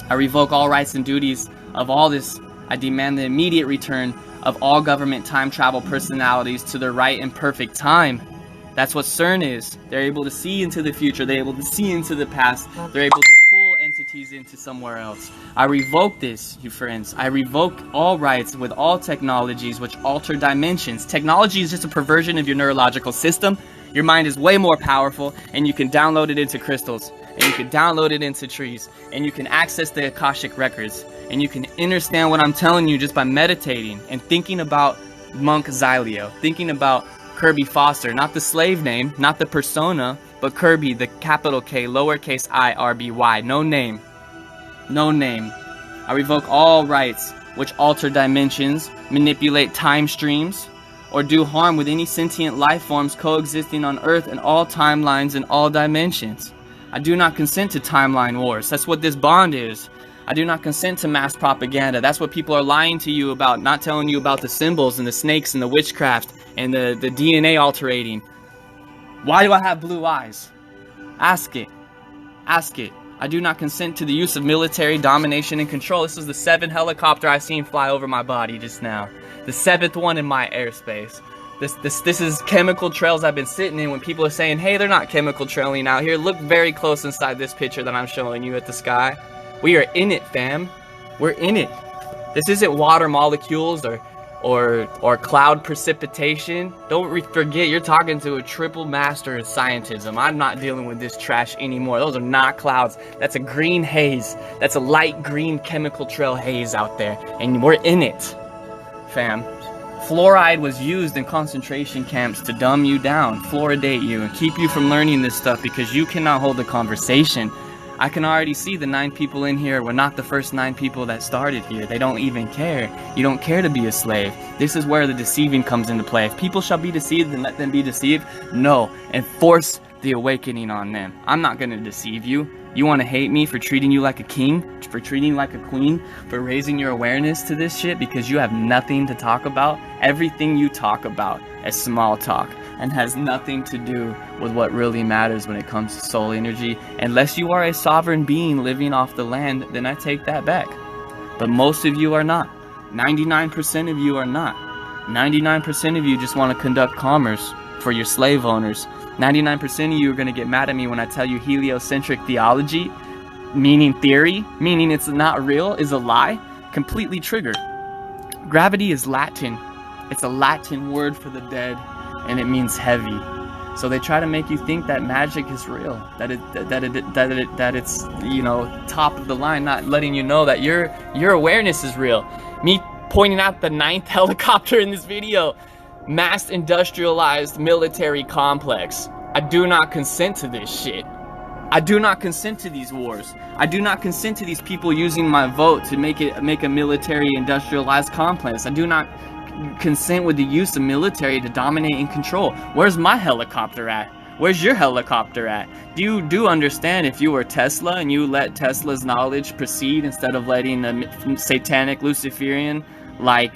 I revoke all rights and duties of all this. I demand the immediate return of all government time travel personalities to their right and perfect time. That's what CERN is. They're able to see into the future. They're able to see into the past. They're able to pull entities into somewhere else. I revoke this, you friends. I revoke all rights with all technologies which alter dimensions. Technology is just a perversion of your neurological system. Your mind is way more powerful, and you can download it into crystals, and you can download it into trees, and you can access the Akashic records, and you can understand what I'm telling you just by meditating and thinking about Monk Xylio, thinking about Kirby Foster, not the slave name, not the persona, but Kirby, the capital K, lowercase I, R-B-Y, no name. No name. I revoke all rights which alter dimensions, manipulate time streams, or do harm with any sentient life forms coexisting on Earth in all timelines and all dimensions. I do not consent to timeline wars. That's what this bond is. I do not consent to mass propaganda. That's what people are lying to you about, not telling you about the symbols and the snakes and the witchcraft and the DNA alterating. Why do I have blue eyes? Ask it. Ask it. I do not consent to the use of military domination and control. This is the 7th helicopter I've seen fly over my body just now. The 7th one in my airspace. This is chemical trails I've been sitting in when people are saying, hey, they're not chemical trailing out here. Look very close inside this picture that I'm showing you at the sky. We are in it, fam. We're in it. This isn't water molecules or cloud precipitation. Don't forget, you're talking to a triple master of scientism. I'm not dealing with this trash anymore. Those are not clouds. That's a green haze. That's a light green chemical trail haze out there. And we're in it, fam. Fluoride was used in concentration camps to dumb you down, fluoridate you, and keep you from learning this stuff because you cannot hold a conversation. I can already see the 9 people in here were not the first 9 people that started here. They don't even care. You don't care to be a slave. This is where the deceiving comes into play. If people shall be deceived, then let them be deceived. No, and force the awakening on them. I'm not going to deceive you. You want to hate me for treating you like a king, for treating you like a queen, for raising your awareness to this shit because you have nothing to talk about? Everything you talk about is small talk and has nothing to do with what really matters when it comes to soul energy. Unless you are a sovereign being living off the land, then I take that back. But most of you are not. 99% of you are not. 99% of you just want to conduct commerce for your slave owners. 99% of you are going to get mad at me when I tell you heliocentric theology, meaning theory, meaning it's not real, is a lie. Completely triggered. Gravity is Latin. It's a Latin word for the dead, and it means heavy. So they try to make you think that magic is real, that it's, you know, top of the line, not letting you know that your awareness is real. Me pointing out the 9th helicopter in this video. Mass industrialized military complex. I do not consent to this shit. I do not consent to these wars. I do not consent to these people using my vote to make a military industrialized complex. I do not consent with the use of military to dominate and control. Where's my helicopter at? Where's your helicopter at? Do you understand if you were Tesla and you let Tesla's knowledge proceed instead of letting a satanic Luciferian like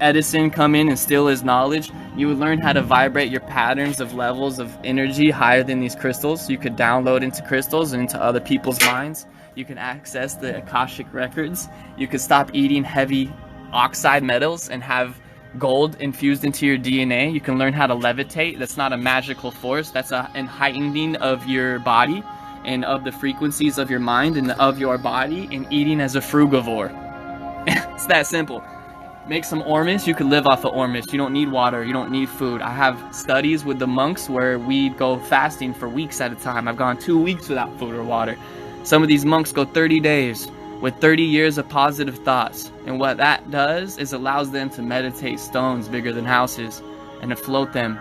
Edison come in and steal his knowledge, you would learn how to vibrate your patterns of levels of energy higher than these crystals. You could download into crystals and into other people's minds. You can access the Akashic records. You could stop eating heavy oxide metals and have gold infused into your DNA. You can learn how to levitate. That's not a magical force. That's a heightening of your body and of the frequencies of your mind and of your body, and eating as a frugivore. It's that simple. Make some ormus. You could live off of ormus. You don't need water. You don't need food. I have studies with the monks where we go fasting for weeks at a time. I've gone 2 weeks without food or water. Some of these monks go 30 days with 30 years of positive thoughts. And what that does is allows them to meditate stones bigger than houses and to float them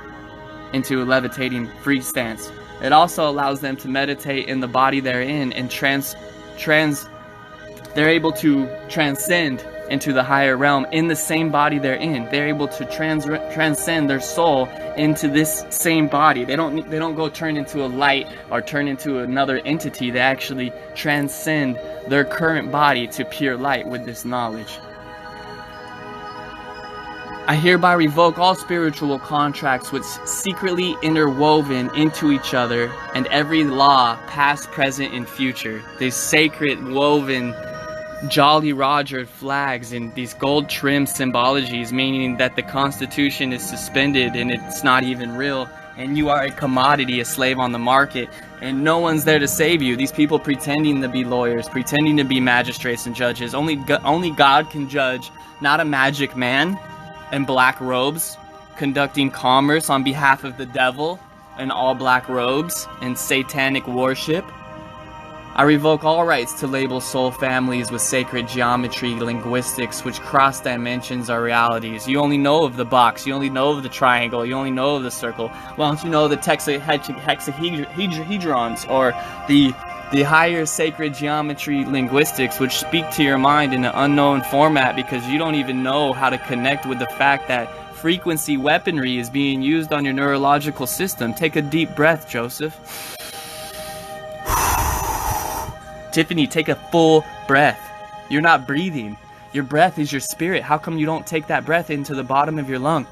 into a levitating free stance. It also allows them to meditate in the body they're in and they're able to transcend into the higher realm in the same body they're in. They're able to transcend their soul into this same body. They don't go turn into a light or turn into another entity. They actually transcend their current body to pure light with this knowledge. I hereby revoke all spiritual contracts which secretly interwoven into each other, and every law, past, present, and future. These sacred woven Jolly Roger flags and these gold trim symbologies, meaning that the Constitution is suspended and it's not even real, and you are a commodity, a slave on the market, and no one's there to save you. These people pretending to be lawyers, pretending to be magistrates and judges. Only God can judge, not a magic man in black robes conducting commerce on behalf of the devil in all black robes and satanic worship. I revoke all rights to label soul families with sacred geometry, linguistics, which cross dimensions are realities. You only know of the box, you only know of the triangle, you only know of the circle. Why don't you know the hexahedrons or the higher sacred geometry linguistics, which speak to your mind in an unknown format because you don't even know how to connect with the fact that frequency weaponry is being used on your neurological system. Take a deep breath, Joseph. Tiffany, take a full breath. You're not breathing. Your breath is your spirit. How come you don't take that breath into the bottom of your lung?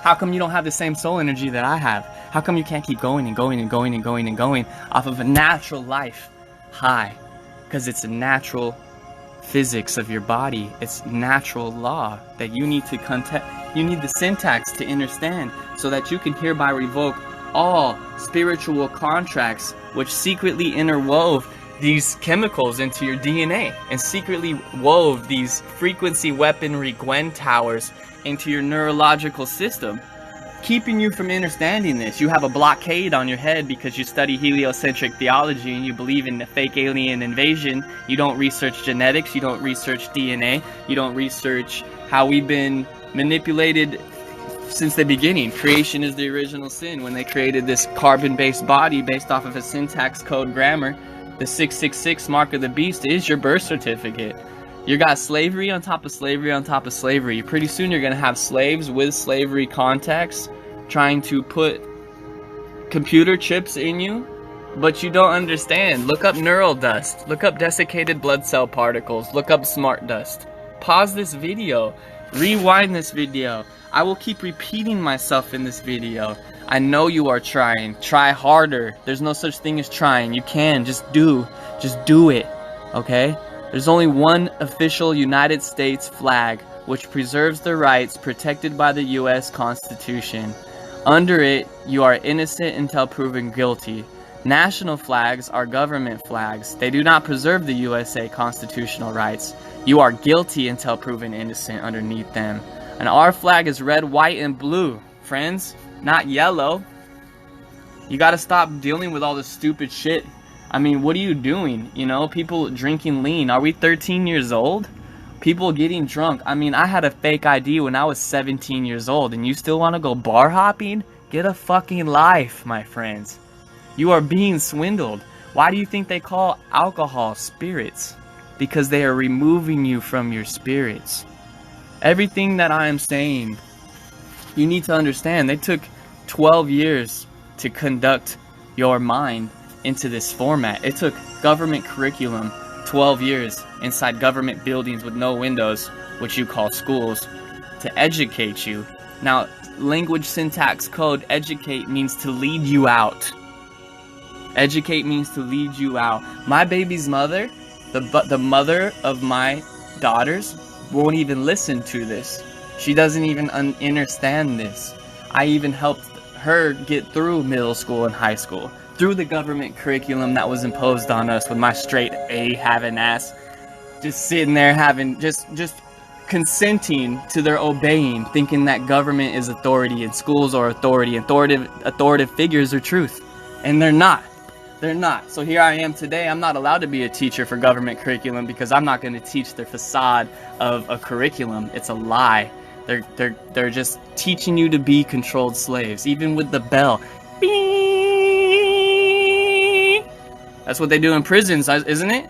How come you don't have the same soul energy that I have? How come you can't keep going and going and going and going and going off of a natural life high? Because it's a natural physics of your body. It's natural law that you need to you need the syntax to understand, so that you can hereby revoke all spiritual contracts which secretly interwove these chemicals into your DNA and secretly wove these frequency weaponry Gwen towers into your neurological system, keeping you from understanding this. You have a blockade on your head because you study heliocentric theology and you believe in the fake alien invasion. You don't research genetics, you don't research DNA, you don't research how we've been manipulated since the beginning. Creation is the original sin. When they created this carbon-based body based off of a syntax code grammar, the 666 mark of the beast is your birth certificate. You got slavery on top of slavery on top of slavery. Pretty soon you're going to have slaves with slavery contacts trying to put computer chips in you, but you don't understand. Look up neural dust. Look up desiccated blood cell particles. Look up smart dust. Pause this video. Rewind this video. I will keep repeating myself in this video. I know you are trying. Try harder. There's no such thing as trying. You can. Just do it. Okay? There's only one official United States flag which preserves the rights protected by the U.S. Constitution. Under it, you are innocent until proven guilty. National flags are government flags. They do not preserve the USA constitutional rights. You are guilty until proven innocent underneath them. And our flag is red, white, and blue, friends, not yellow. You gotta stop dealing with all this stupid shit. I mean, what are you doing? You know, people drinking lean. Are we 13 years old? People getting drunk. I mean, I had a fake ID when I was 17 years old, and you still want to go bar hopping? Get a fucking life, my friends. You are being swindled. Why do you think they call alcohol spirits? Because they are removing you from your spirits. Everything that I am saying, you need to understand. They took 12 years to conduct your mind into this format. It took government curriculum 12 years inside government buildings with no windows, which you call schools, to educate you. Now, language syntax code, educate means to lead you out. Educate means to lead you out. My baby's mother, the mother of my daughters, won't even listen to this. She doesn't even understand this. I even helped her get through middle school and high school, through the government curriculum that was imposed on us, with my straight A having ass just sitting there having just consenting to their obeying, thinking that government is authority and schools are authority, authoritative figures are truth, and they're not. They're not. So here I am today. I'm not allowed to be a teacher for government curriculum because I'm not going to teach the facade of a curriculum. It's a lie. They're just teaching you to be controlled slaves, even with the bell. Beep. That's what they do in prisons, isn't it?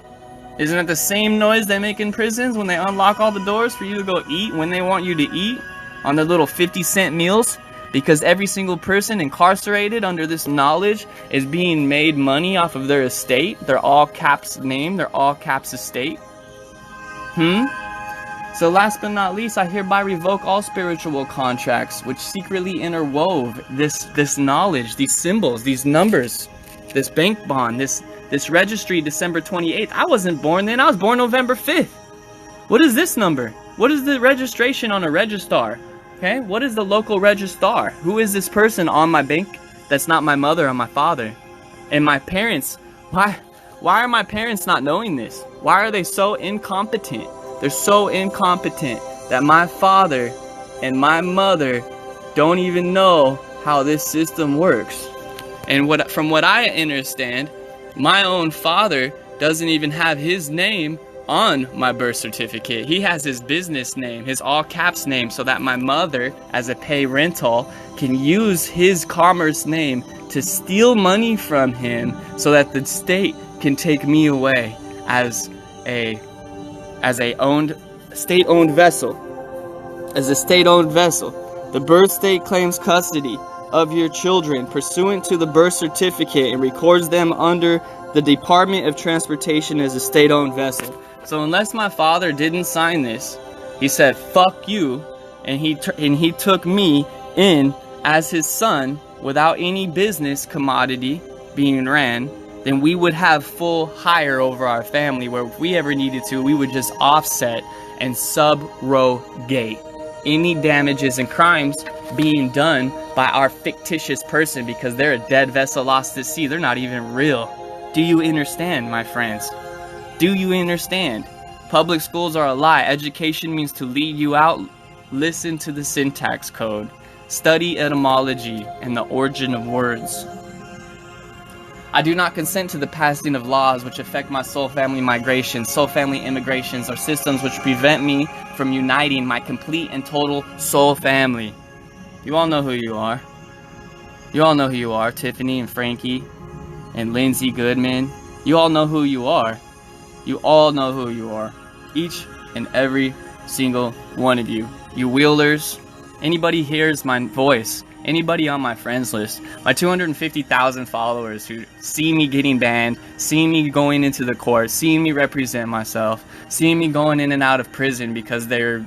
Isn't it the same noise they make in prisons when they unlock all the doors for you to go eat when they want you to eat on their little 50-cent meals? Because every single person incarcerated under this knowledge is being made money off of their estate. They're all caps name. They're all caps estate. So last but not least, I hereby revoke all spiritual contracts which secretly interwove this knowledge, these symbols, these numbers, this bank bond, this registry December 28th. I wasn't born then. I was born November 5th. What is this number? What is the registration on a registrar? Okay, what is the local registrar? Who is this person on my bank that's not my mother or my father? And my parents, why are my parents not knowing this? Why are they so incompetent? They're so incompetent that my father and my mother don't even know how this system works. And from what I understand, my own father doesn't even have his name on my birth certificate. He has his business name, his all caps name, so that my mother, as a pay rental, can use his commerce name to steal money from him so that the state can take me away as a state-owned vessel. As a state-owned vessel. The birth state claims custody of your children pursuant to the birth certificate and records them under the Department of Transportation as a state-owned vessel. So unless my father didn't sign this, he said, fuck you, and he took me in as his son without any business commodity being ran, then we would have full hire over our family, where if we ever needed to, we would just offset and subrogate any damages and crimes being done by our fictitious person, because they're a dead vessel lost at sea. They're not even real. Do you understand, my friends? Do you understand? Public schools are a lie. Education means to lead you out. Listen to the syntax code. Study etymology and the origin of words. I do not consent to the passing of laws which affect my soul family migrations. Soul family immigrations are systems which prevent me from uniting my complete and total soul family. You all know who you are. You all know who you are. Tiffany and Frankie and Lindsay Goodman. You all know who you are. You all know who you are. Each and every single one of you. You wheelers. Anybody hears my voice. Anybody on my friends list, my 250,000 followers who see me getting banned, see me going into the court, seeing me represent myself, seeing me going in and out of prison because they're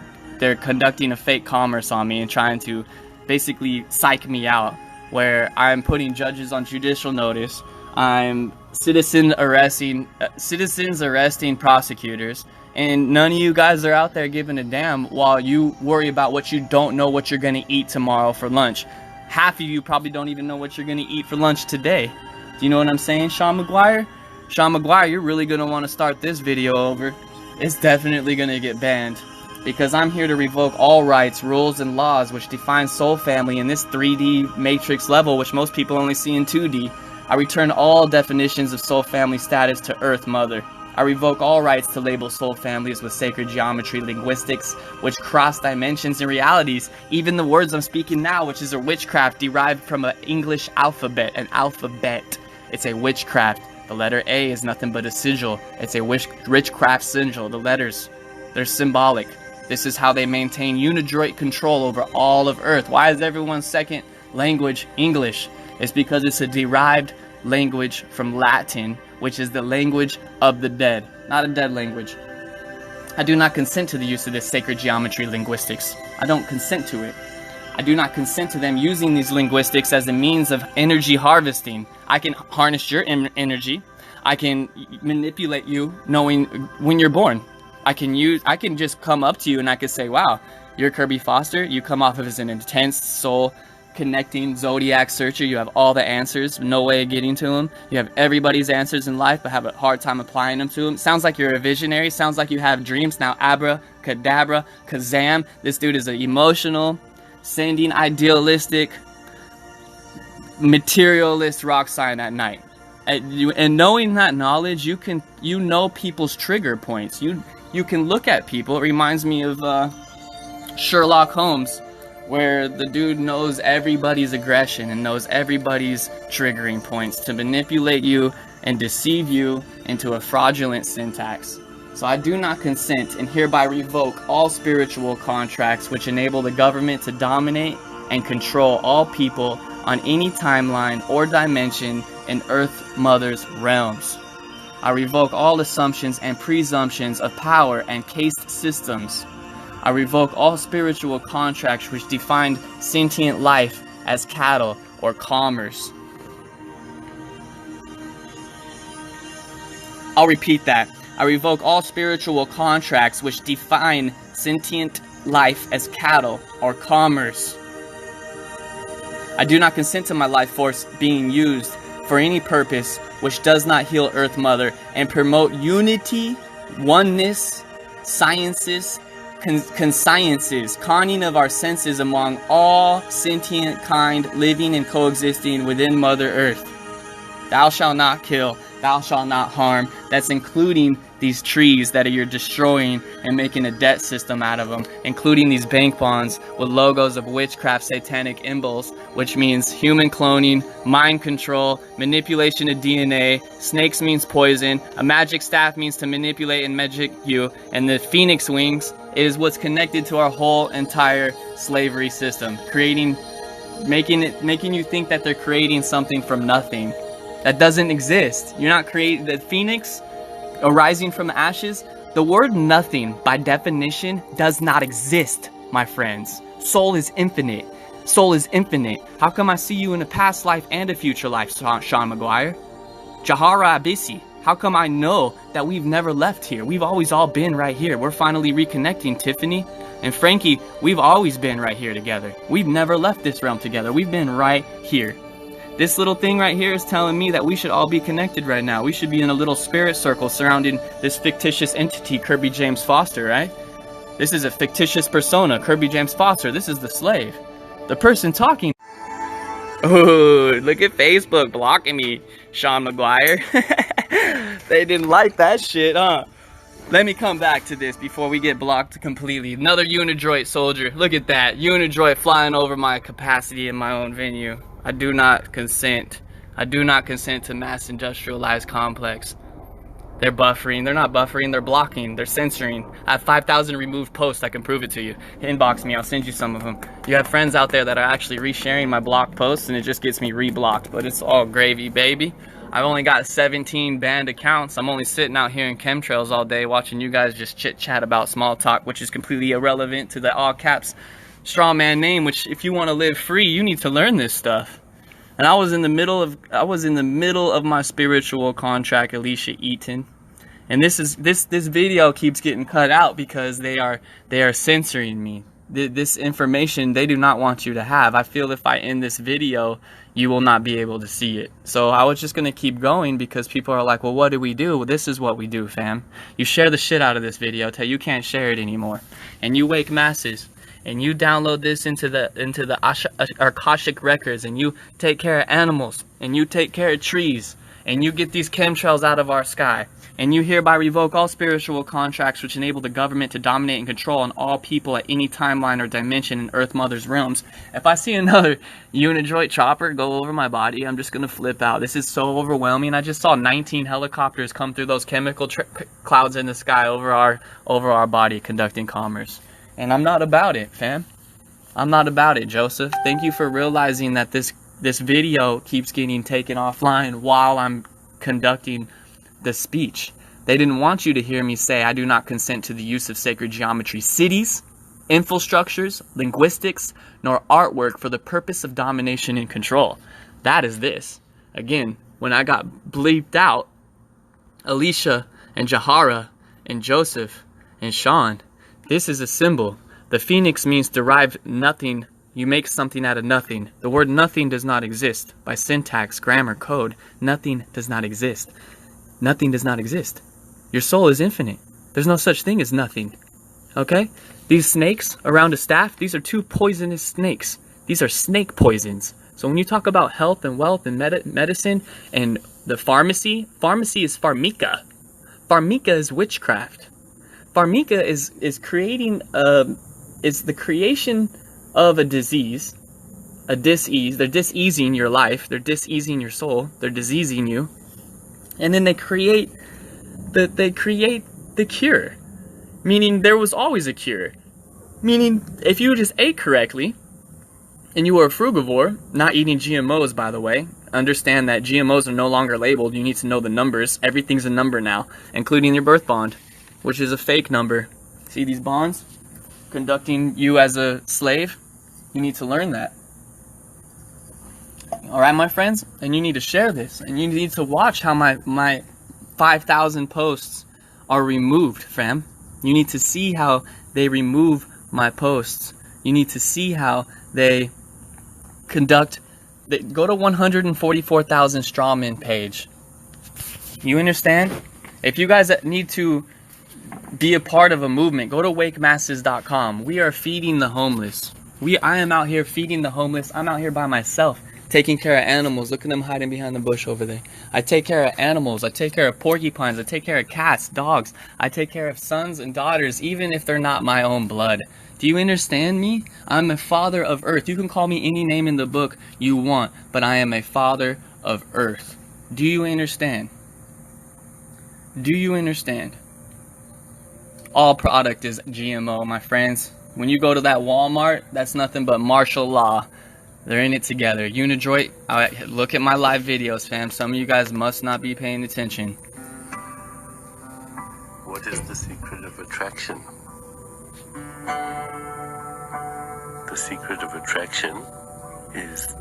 conducting a fake commerce on me and trying to basically psych me out, where I'm putting judges on judicial notice, I'm citizens arresting prosecutors, and none of you guys are out there giving a damn while you worry about what you don't know what you're gonna eat tomorrow for lunch. Half of you probably don't even know what you're gonna eat for lunch today. Do you know what I'm saying, Sean McGuire? Sean McGuire, you're really gonna want to start this video over. It's definitely gonna get banned, because I'm here to revoke all rights, rules, and laws which define soul family in this 3D matrix level, which most people only see in 2D. I return all definitions of soul family status to Earth Mother. I revoke all rights to label soul families with sacred geometry linguistics, which cross dimensions and realities. Even the words I'm speaking now, which is a witchcraft derived from an English alphabet, an alphabet. It's a witchcraft. The letter A is nothing but a sigil. It's a witchcraft sigil. The letters, they're symbolic. This is how they maintain unidroit control over all of Earth. Why is everyone's second language English? It's because it's a derived language from Latin, which is the language of the dead, not a dead language. I do not consent to the use of this sacred geometry linguistics. I don't consent to it. I do not consent to them using these linguistics as a means of energy harvesting. I can harness your energy. I can manipulate you knowing when you're born. I can just come up to you and I can say, wow, you're Kirby Foster. You come off of as an intense soul connecting zodiac searcher. You have all the answers, no way of getting to them. You have everybody's answers in life but have a hard time applying them to them. Sounds like you're a visionary. Sounds like you have dreams. Now abracadabra, kazam. This dude is an emotional, sending, idealistic, materialist rock sign at night. And knowing that knowledge, you know people's trigger points. You can look at people. It reminds me of Sherlock Holmes, where the dude knows everybody's aggression and knows everybody's triggering points to manipulate you and deceive you into a fraudulent syntax. So I do not consent and hereby revoke all spiritual contracts which enable the government to dominate and control all people on any timeline or dimension in Earth Mother's realms. I revoke all assumptions and presumptions of power and caste systems. I revoke all spiritual contracts which define sentient life as cattle or commerce. I'll repeat that. I revoke all spiritual contracts which define sentient life as cattle or commerce. I do not consent to my life force being used for any purpose which does not heal Earth Mother and promote unity, oneness, sciences, consciences, conning of our senses among all sentient kind living and coexisting within Mother Earth. Thou shalt not kill, thou shalt not harm. That's including these trees that you're destroying and making a debt system out of them, including these bank bonds with logos of witchcraft satanic symbols, which means human cloning, mind control, manipulation of DNA. Snakes means poison. A magic staff means to manipulate and magic you, and the phoenix wings is what's connected to our whole entire slavery system, creating making you think that they're creating something from nothing that doesn't exist. You're not creating the phoenix arising from the ashes. The word nothing, by definition, does not exist, my friends. Soul is infinite. Soul is infinite. How come I see you in a past life and a future life, Sean McGuire? Jahara Abisi, how come I know that we've never left here? We've always all been right here. We're finally reconnecting, Tiffany. And Frankie, we've always been right here together. We've never left this realm together. We've been right here. This little thing right here is telling me that we should all be connected right now. We should be in a little spirit circle surrounding this fictitious entity, Kirby James Foster, right? This is a fictitious persona, Kirby James Foster. This is the slave. The person talking. Oh, look at Facebook blocking me, Sean McGuire. They didn't like that shit, huh? Let me come back to this before we get blocked completely. Another Unidroid soldier. Look at that. Unidroid flying over my capacity in my own venue. I do not consent. I do not consent to mass industrialized complex. They're buffering. They're not buffering. They're blocking. They're censoring. I have 5,000 removed posts. I can prove it to you. Inbox me. I'll send you some of them. You have friends out there that are actually resharing my blocked posts, and it just gets me reblocked. But it's all gravy, baby. I've only got 17 banned accounts. I'm only sitting out here in chemtrails all day watching you guys just chit chat about small talk, which is completely irrelevant to the all caps Strawman name, which if you want to live free, you need to learn this stuff. And I was in the middle of my spiritual contract, Alicia Eaton. And this video keeps getting cut out because they are censoring me. This information they do not want you to have. I feel if I end this video, you will not be able to see it. So I was just gonna keep going because people are like, well, what do we do? Well, this is what we do, fam. You share the shit out of this video till you can't share it anymore, and you wake masses. And you download this into the Akashic records, and you take care of animals, and you take care of trees, and you get these chemtrails out of our sky, and you hereby revoke all spiritual contracts which enable the government to dominate and control on all people at any timeline or dimension in Earth Mother's realms. If I see another Unidroid chopper go over my body, I'm just gonna flip out. This is so overwhelming. I just saw 19 helicopters come through those chemical clouds in the sky over our body conducting commerce. And I'm not about it, fam. I'm not about it, Joseph. Thank you for realizing that this video keeps getting taken offline while I'm conducting the speech. They didn't want you to hear me say, I do not consent to the use of sacred geometry, cities, infrastructures, linguistics, nor artwork for the purpose of domination and control. That is this. Again, when I got bleeped out, Alicia and Jahara and Joseph and Sean, this is a symbol. The phoenix means derive nothing. You make something out of nothing. The word nothing does not exist. By syntax, grammar, code, nothing does not exist. Nothing does not exist. Your soul is infinite. There's no such thing as nothing. Okay? These snakes around a staff, these are two poisonous snakes. These are snake poisons. So when you talk about health and wealth and medicine and the pharmacy is pharmika. Pharmika is witchcraft. Pharmika is creating is the creation of a disease, a dis-ease. They're dis-easing your life, they're dis-easing your soul, they're diseasing you, and then they create the cure. Meaning there was always a cure. Meaning if you just ate correctly, and you were a frugivore, not eating GMOs, by the way. Understand that GMOs are no longer labeled. You need to know the numbers. Everything's a number now, including your birth bond, which is a fake number. See these bonds? Conducting you as a slave? You need to learn that. Alright, my friends? And you need to share this. And you need to watch how my 5,000 posts are removed, fam. You need to see how they remove my posts. You need to see how they conduct... Go to 144,000 Strawman page. You understand? If you guys need to be a part of a movement, go to wakemasses.com. We are feeding the homeless. I am out here feeding the homeless. I'm out here by myself, taking care of animals. Look at them hiding behind the bush over there. I take care of animals. I take care of porcupines. I take care of cats, dogs. I take care of sons and daughters, even if they're not my own blood. Do you understand me? I'm a father of earth. You can call me any name in the book you want, but I am a father of earth. Do you understand? Do you understand? All product is GMO, my friends. When you go to that Walmart, that's nothing but martial law. They're in it together. Unidroit, look at my live videos, fam. Some of you guys must not be paying attention. What is the secret of attraction? The secret of attraction is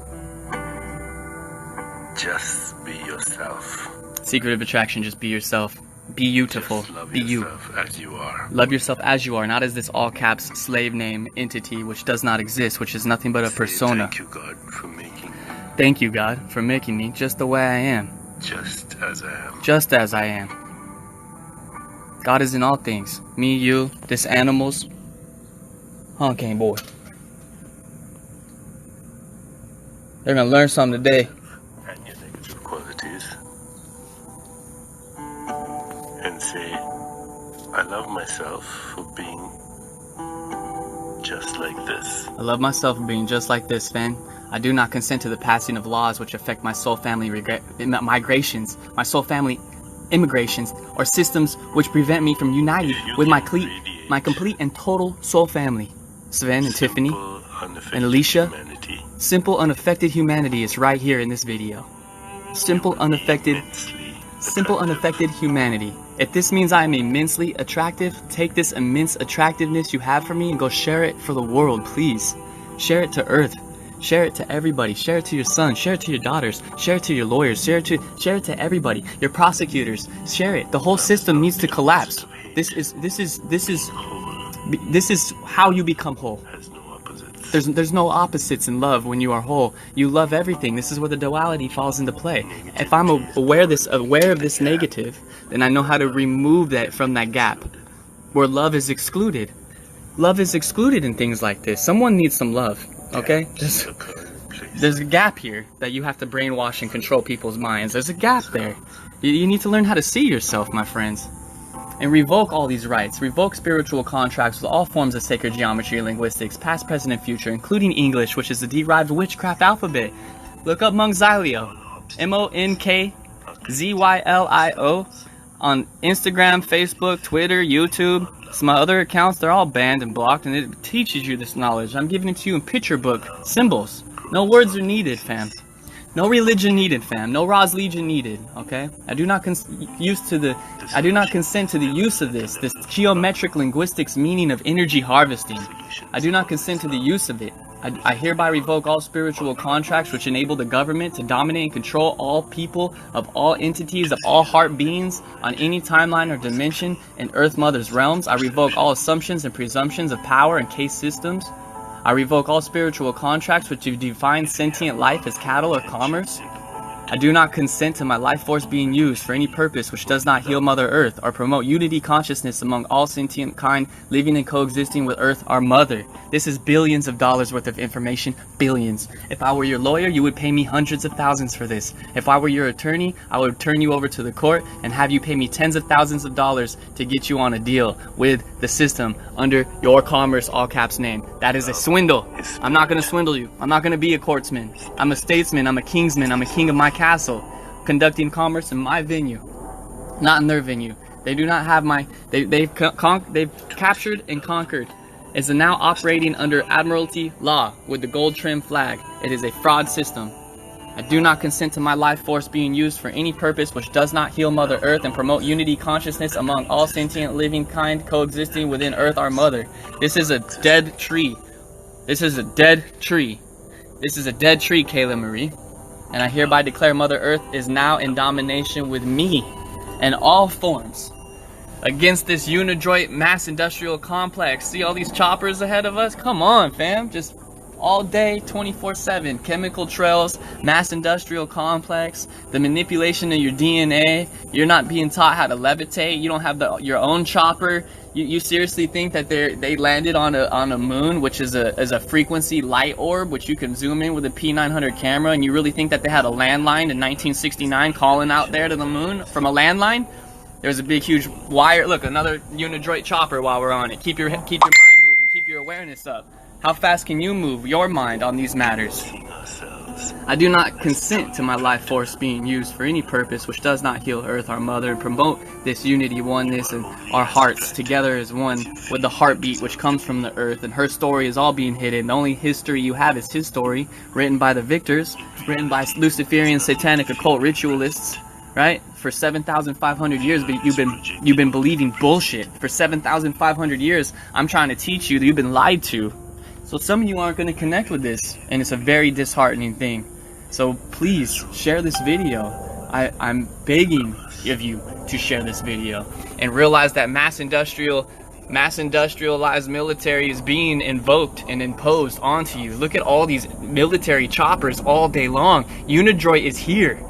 just be yourself. Secret of attraction, just be yourself. Be beautiful. Just love be you. yourself as you are. Love yourself as you are, not as this all caps slave name entity which does not exist, which is nothing but a persona. Thank you, God, for making me. Thank you, God, for making me just the way I am. Just as I am. Just as I am. God is in all things. Me, you, this animals. Okay, boy. They're gonna learn something today. And your negative qualities. And say, I love myself for being just like this. I love myself for being just like this, fam. I do not consent to the passing of laws which affect my soul family migrations, my soul family immigrations, or systems which prevent me from uniting with my complete and total soul family. Sven and Tiffany and Alicia. Simple, unaffected humanity is right here in this video. Simple, unaffected humanity. If this means I am immensely attractive, take this immense attractiveness you have for me and go share it for the world, please. Share it to Earth. Share it to everybody. Share it to your sons. Share it to your daughters. Share it to your lawyers. Share it to everybody. Your prosecutors. Share it. The whole system needs to collapse. This is how you become whole. There's no opposites in love when you are whole. You love everything. This is where the duality falls into play. If I'm aware of this negative, then I know how to remove that from that gap where love is excluded. Love is excluded in things like this. Someone needs some love, okay? There's a gap here that you have to brainwash and control people's minds. There's a gap there. You need to learn how to see yourself, my friends. And revoke all these rights. Revoke spiritual contracts with all forms of sacred geometry and linguistics, past, present, and future, including English, which is the derived witchcraft alphabet. Look up Monkzylio. Monkzylio on Instagram, Facebook, Twitter, YouTube. Some other accounts, they're all banned and blocked, and it teaches you this knowledge. I'm giving it to you in picture book symbols. No words are needed, fam. No religion needed, fam. No Ra's Legion needed, okay? I do not consent to the use of this geometric linguistics meaning of energy harvesting. I do not consent to the use of it. I hereby revoke all spiritual contracts which enable the government to dominate and control all people of all entities of all heart beings on any timeline or dimension in Earth Mother's realms. I revoke all assumptions and presumptions of power and case systems. I revoke all spiritual contracts which define sentient life as cattle or commerce. I do not consent to my life force being used for any purpose which does not heal Mother Earth or promote unity consciousness among all sentient kind living and coexisting with Earth, our Mother. This is billions of dollars worth of information. Billions. If I were your lawyer, you would pay me hundreds of thousands for this. If I were your attorney, I would turn you over to the court and have you pay me tens of thousands of dollars to get you on a deal with the system under your commerce all caps name. That is a swindle. I'm not going to swindle you. I'm not going to be a courtsman. I'm a statesman. I'm a kingsman. I'm a king of my castle, conducting commerce in my venue, not in their venue. They do not have my. They've captured and conquered. Is now operating under Admiralty law with the gold trim flag. It is a fraud system. I do not consent to my life force being used for any purpose which does not heal Mother Earth and promote unity consciousness among all sentient living kind coexisting within Earth, our Mother. This is a dead tree. This is a dead tree. This is a dead tree, Kayla Marie. And I hereby declare Mother Earth is now in domination with me in all forms against this Unidroit mass industrial complex. See all these choppers ahead of us? Come on, fam. Just all day, 24/7. Chemical trails, mass industrial complex, the manipulation of your DNA. You're not being taught how to levitate. You don't have your own chopper. You seriously think that they landed on a moon, which is a frequency light orb, which you can zoom in with a P900 camera, and you really think that they had a landline in 1969 calling out there to the moon from a landline? There's a big, huge wire. Look, another Unidroit chopper while we're on it. Keep your mind moving. Keep your awareness up. How fast can you move your mind on these matters? I do not consent to my life force being used for any purpose which does not heal Earth, our mother, and promote this unity, oneness, and our hearts together as one with the heartbeat which comes from the Earth. And her story is all being hidden. The only history you have is his story, written by the victors, written by Luciferian satanic occult ritualists, right? For 7,500 years, but you've been believing bullshit. For 7,500 years, I'm trying to teach you that you've been lied to. So some of you aren't going to connect with this, and it's a very disheartening thing. So please share this video. I'm begging of you to share this video and realize that mass industrialized military is being invoked and imposed onto you. Look at all these military choppers all day long. Unidroid is here.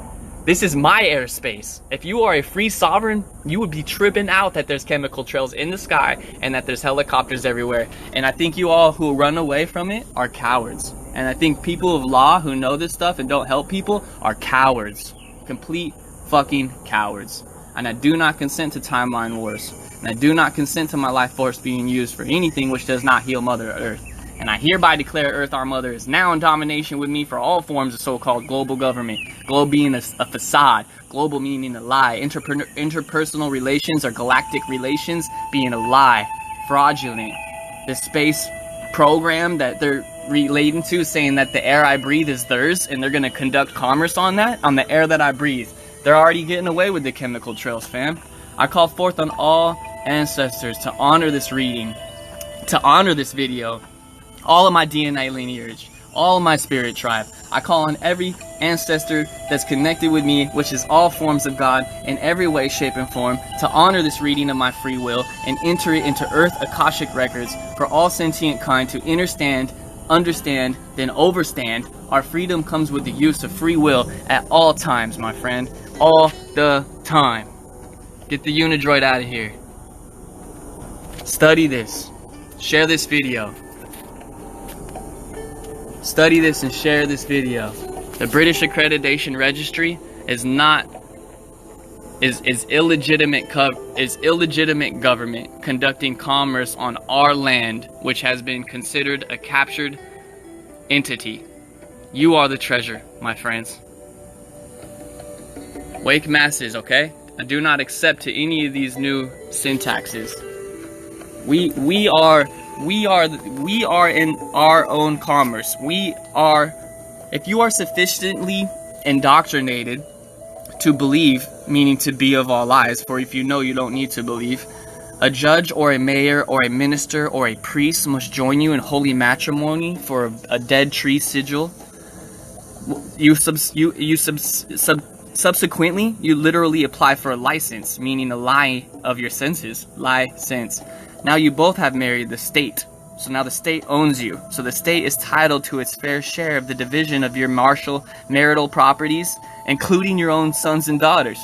This is my airspace. If you are a free sovereign, you would be tripping out that there's chemical trails in the sky and that there's helicopters everywhere. And I think you all who run away from it are cowards. And I think people of law who know this stuff and don't help people are cowards. Complete fucking cowards. And I do not consent to timeline wars. And I do not consent to my life force being used for anything which does not heal Mother Earth. And I hereby declare Earth, our mother, is now in domination with me for all forms of so-called global government. Globe being a facade, global meaning a lie, interpersonal relations or galactic relations being a lie, fraudulent. The space program that they're relating to, saying that the air I breathe is theirs, and they're going to conduct commerce on that, on the air that I breathe. They're already getting away with the chemical trails, fam. I call forth on all ancestors to honor this reading, to honor this video, all of my DNA lineage, all of my spirit tribe. I call on every ancestor that's connected with me, which is all forms of God, in every way, shape, and form, to honor this reading of my free will and enter it into Earth Akashic records for all sentient kind to understand, then overstand. Our freedom comes with the use of free will at all times, my friend. All the time. Get the Unidroid out of here. Study this. Share this video. Study this and share this video. The British Accreditation Registry is illegitimate government conducting commerce on our land, which has been considered a captured entity. You are the treasure, my friends. Wake masses, okay? I do not accept to any of these new syntaxes. We are in our own commerce. If you are sufficiently indoctrinated to believe, meaning to be of all lies, for if you know, you don't need to believe, a judge or a mayor or a minister or a priest must join you in holy matrimony for a dead tree sigil. Subsequently, you literally apply for a license, meaning a lie of your senses. License. Now you both have married the state. So now the state owns you. So the state is titled to its fair share of the division of your marital properties, including your own sons and daughters.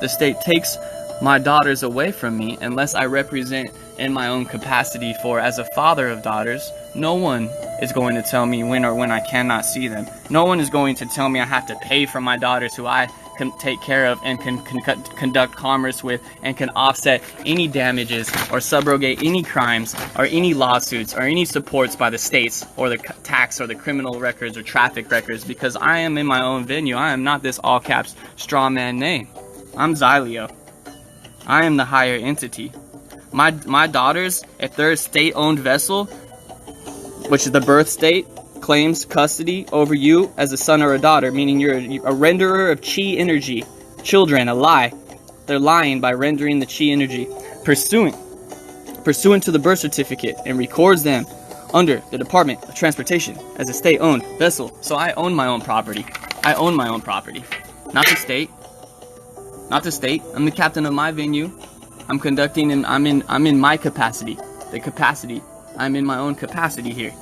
The state takes my daughters away from me unless I represent in my own capacity, for as a father of daughters, no one is going to tell me when I cannot see them. No one is going to tell me I have to pay for my daughters, who I can take care of and can conduct commerce with and can offset any damages or subrogate any crimes or any lawsuits or any supports by the states or the tax or the criminal records or traffic records, because I am in my own venue. I am not this all caps straw man name. I'm Xylio. I am the higher entity. My daughters, if they're a state-owned vessel, which is the birth state, claims custody over you as a son or a daughter, meaning you're a renderer of chi energy. Children, a lie. They're lying by rendering the chi energy pursuant to the birth certificate, and records them under the Department of Transportation as a state-owned vessel. So I own my own property. I own my own property, not the state. Not the state. I'm the captain of my venue. I'm conducting, and I'm in my capacity. The capacity. I'm in my own capacity here.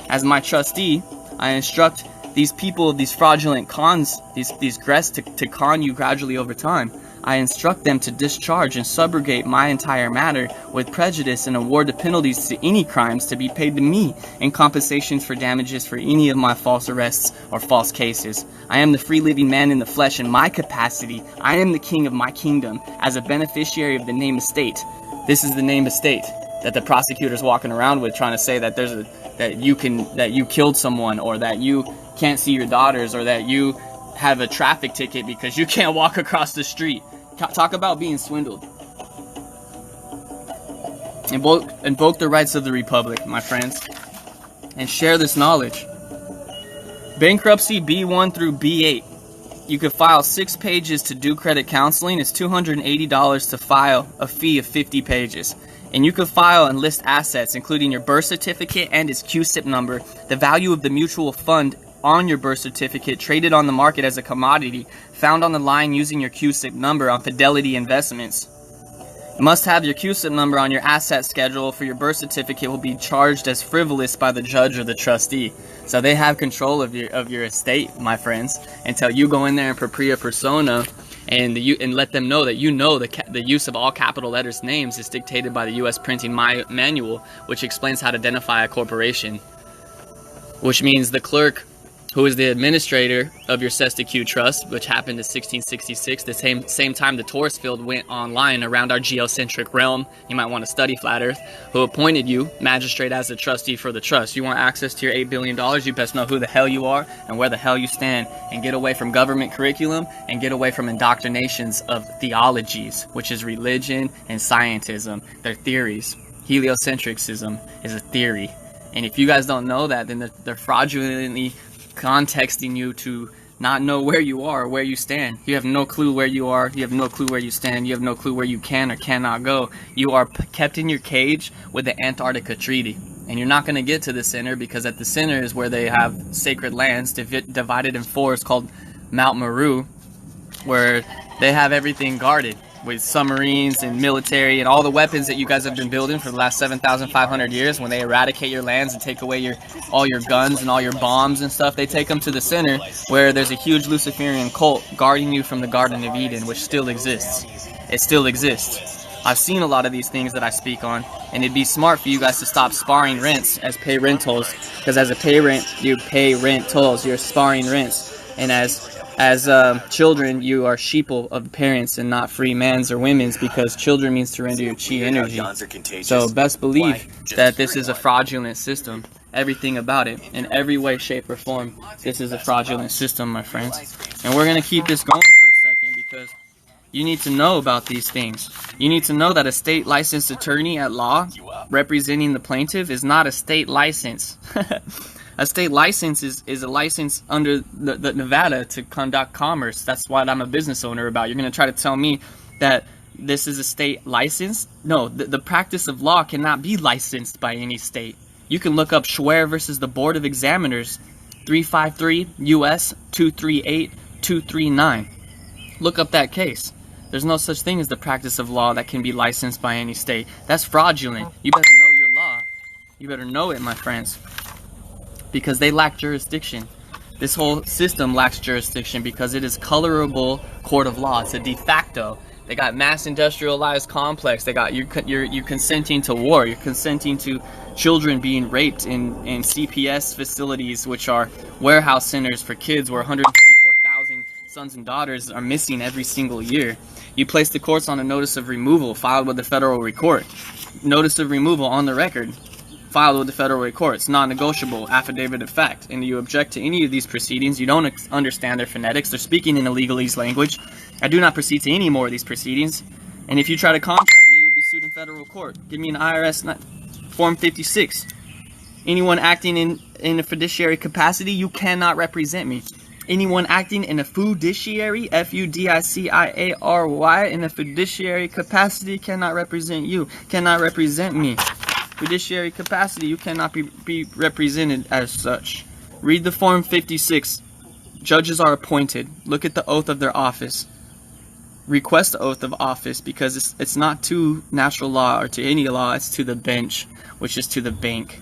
As my trustee, I instruct these people, these fraudulent cons, these grests to con you gradually over time. I instruct them to discharge and subrogate my entire matter with prejudice and award the penalties to any crimes to be paid to me in compensations for damages for any of my false arrests or false cases. I am the free living man in the flesh in my capacity. I am the king of my kingdom as a beneficiary of the name estate. This is the name estate. that the prosecutor's walking around with, trying to say that that you killed someone, or that you can't see your daughters, or that you have a traffic ticket because you can't walk across the street. Talk about being swindled. Invoke the rights of the Republic, my friends, and share this knowledge. Bankruptcy B1 through B8. You could file 6 pages to do credit counseling. It's $280 to file, a fee of 50 pages. And you could file and list assets, including your birth certificate and its QSIP number, the value of the mutual fund on your birth certificate, traded on the market as a commodity, found on the line using your QSIP number on Fidelity Investments. You must have your QSIP number on your asset schedule for your birth certificate will be charged as frivolous by the judge or the trustee. So they have control of your estate, my friends, until you go in there and propria persona and let them know that the use of all capital letters names is dictated by the U.S. Printing Manual, which explains how to identify a corporation. Which means the clerk, who is the administrator of your Cestacute Trust, which happened in 1666, the same time the Taurus field went online around our geocentric realm. You might want to study Flat Earth. Who appointed you magistrate as the trustee for the trust. You want access to your $8 billion, you best know who the hell you are and where the hell you stand, and get away from government curriculum and get away from indoctrinations of theologies, which is religion and scientism. They're theories. Heliocentricism is a theory. And if you guys don't know that, then they're fraudulently contexting you to not know where you are or where you stand. You have no clue where you are. You have no clue where you stand. You have no clue where you can or cannot go. You are kept in your cage with the Antarctica Treaty. And you're not going to get to the center, because at the center is where they have sacred lands divided in 4. It's called Mount Meru, where they have everything guarded with submarines and military and all the weapons that you guys have been building for the last 7,500 years. When they eradicate your lands and take away all your guns and all your bombs and stuff, they take them to the center, where there's a huge Luciferian cult guarding you from the Garden of Eden, which still exists. It still exists. I've seen a lot of these things that I speak on, and it'd be smart for you guys to stop sparring rents as pay rentals, because as a pay rent, you pay rent tolls. You're sparring rents, and as children, you are sheeple of parents and not free mans or women's, because children means to render your chi energy. So best believe that this is a fraudulent system. Everything about it, in every way, shape, or form, this is a fraudulent system, my friends. And we're going to keep this going for a second, because you need to know about these things. You need to know that a state licensed attorney at law representing the plaintiff is not a state license. A state license is a license under the Nevada to conduct commerce. That's what I'm a business owner about. You're going to try to tell me that this is a state license? No, the practice of law cannot be licensed by any state. You can look up Schwer versus the Board of Examiners, 353 U.S. 238 239. Look up that case. There's no such thing as the practice of law that can be licensed by any state. That's fraudulent. You better know your law. You better know it, my friends. Because they lack jurisdiction. This whole system lacks jurisdiction because it is colorable court of law. It's a de facto. They got mass industrialized complex. They got you're consenting to war. You're consenting to children being raped in CPS facilities, which are warehouse centers for kids, where 144,000 sons and daughters are missing every single year. You place the courts on a notice of removal filed with the federal court. Notice of removal on the record, filed with the federal court. It's non-negotiable, affidavit of fact. And you object to any of these proceedings. You don't understand their phonetics. They're speaking in a legalese language. I do not proceed to any more of these proceedings. And if you try to contract me, you'll be sued in federal court. Give me an IRS Form 56. Anyone acting in a fiduciary capacity, you cannot represent me. Anyone acting in a fiduciary, F-U-D-I-C-I-A-R-Y, in a fiduciary capacity cannot represent you, cannot represent me. Fiduciary capacity, you cannot be represented as such. Read the Form 56. Judges are appointed. Look at the oath of their office. Request the oath of office, because it's not to natural law or to any law, it's to the bench, which is to the bank.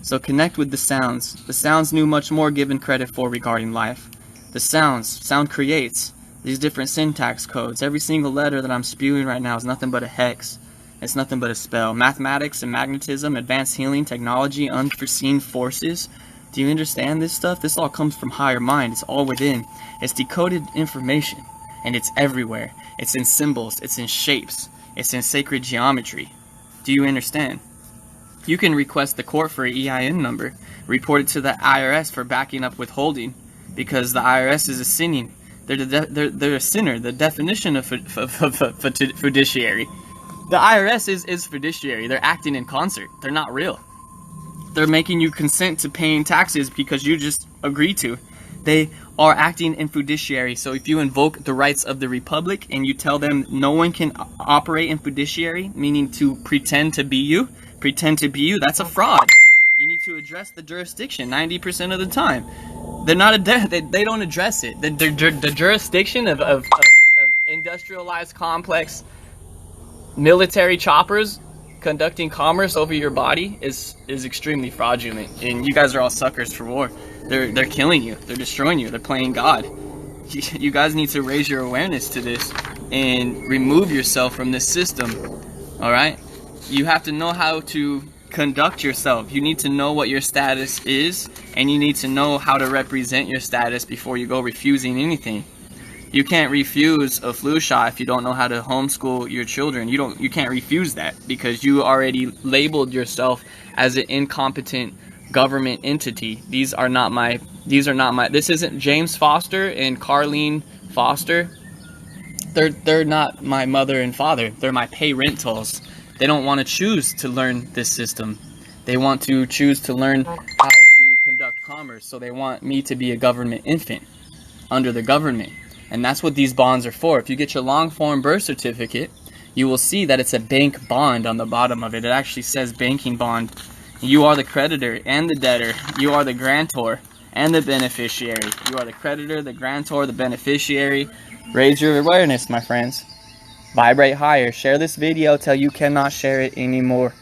So connect with the sounds. The sounds knew much more given credit for regarding life. The sound creates these different syntax codes. Every single letter that I'm spewing right now is nothing but a hex. It's nothing but a spell. Mathematics and magnetism, advanced healing, technology, unforeseen forces. Do you understand this stuff? This all comes from higher mind. It's all within. It's decoded information, and it's everywhere. It's in symbols. It's in shapes. It's in sacred geometry. Do you understand? You can request the court for an EIN number, report it to the IRS for backing up withholding, because the IRS is a sinning. They're a sinner. The definition of fiduciary. The IRS is fiduciary. They're acting in concert. They're not real. They're making you consent to paying taxes because you just agree to. They are acting in fiduciary. So if you invoke the rights of the republic and you tell them no one can operate in fiduciary, meaning to pretend to be you, that's a fraud. You need to address the jurisdiction 90% of the time. They're not they don't address it. The jurisdiction of industrialized complex military choppers conducting commerce over your body is extremely fraudulent, and you guys are all suckers for war. They're killing you. They're destroying you. They're playing God. You guys need to raise your awareness to this and remove yourself from this system. All right? You have to know how to conduct yourself. You need to know what your status is, and you need to know how to represent your status before you go refusing anything. You can't refuse a flu shot if you don't know how to homeschool your children. You can't refuse that because you already labeled yourself as an incompetent government entity. This isn't James Foster and Carlene Foster. They're not my mother and father. They're my parentals. They don't want to choose to learn this system. They want to choose to learn how to conduct commerce. So they want me to be a government infant under the government. And that's what these bonds are for. If you get your long form birth certificate, you will see that it's a bank bond on the bottom of it. It actually says banking bond. You are the creditor and the debtor. You are the grantor and the beneficiary. You are the creditor, the grantor, the beneficiary. Raise your awareness, my friends. Vibrate higher. Share this video till you cannot share it anymore.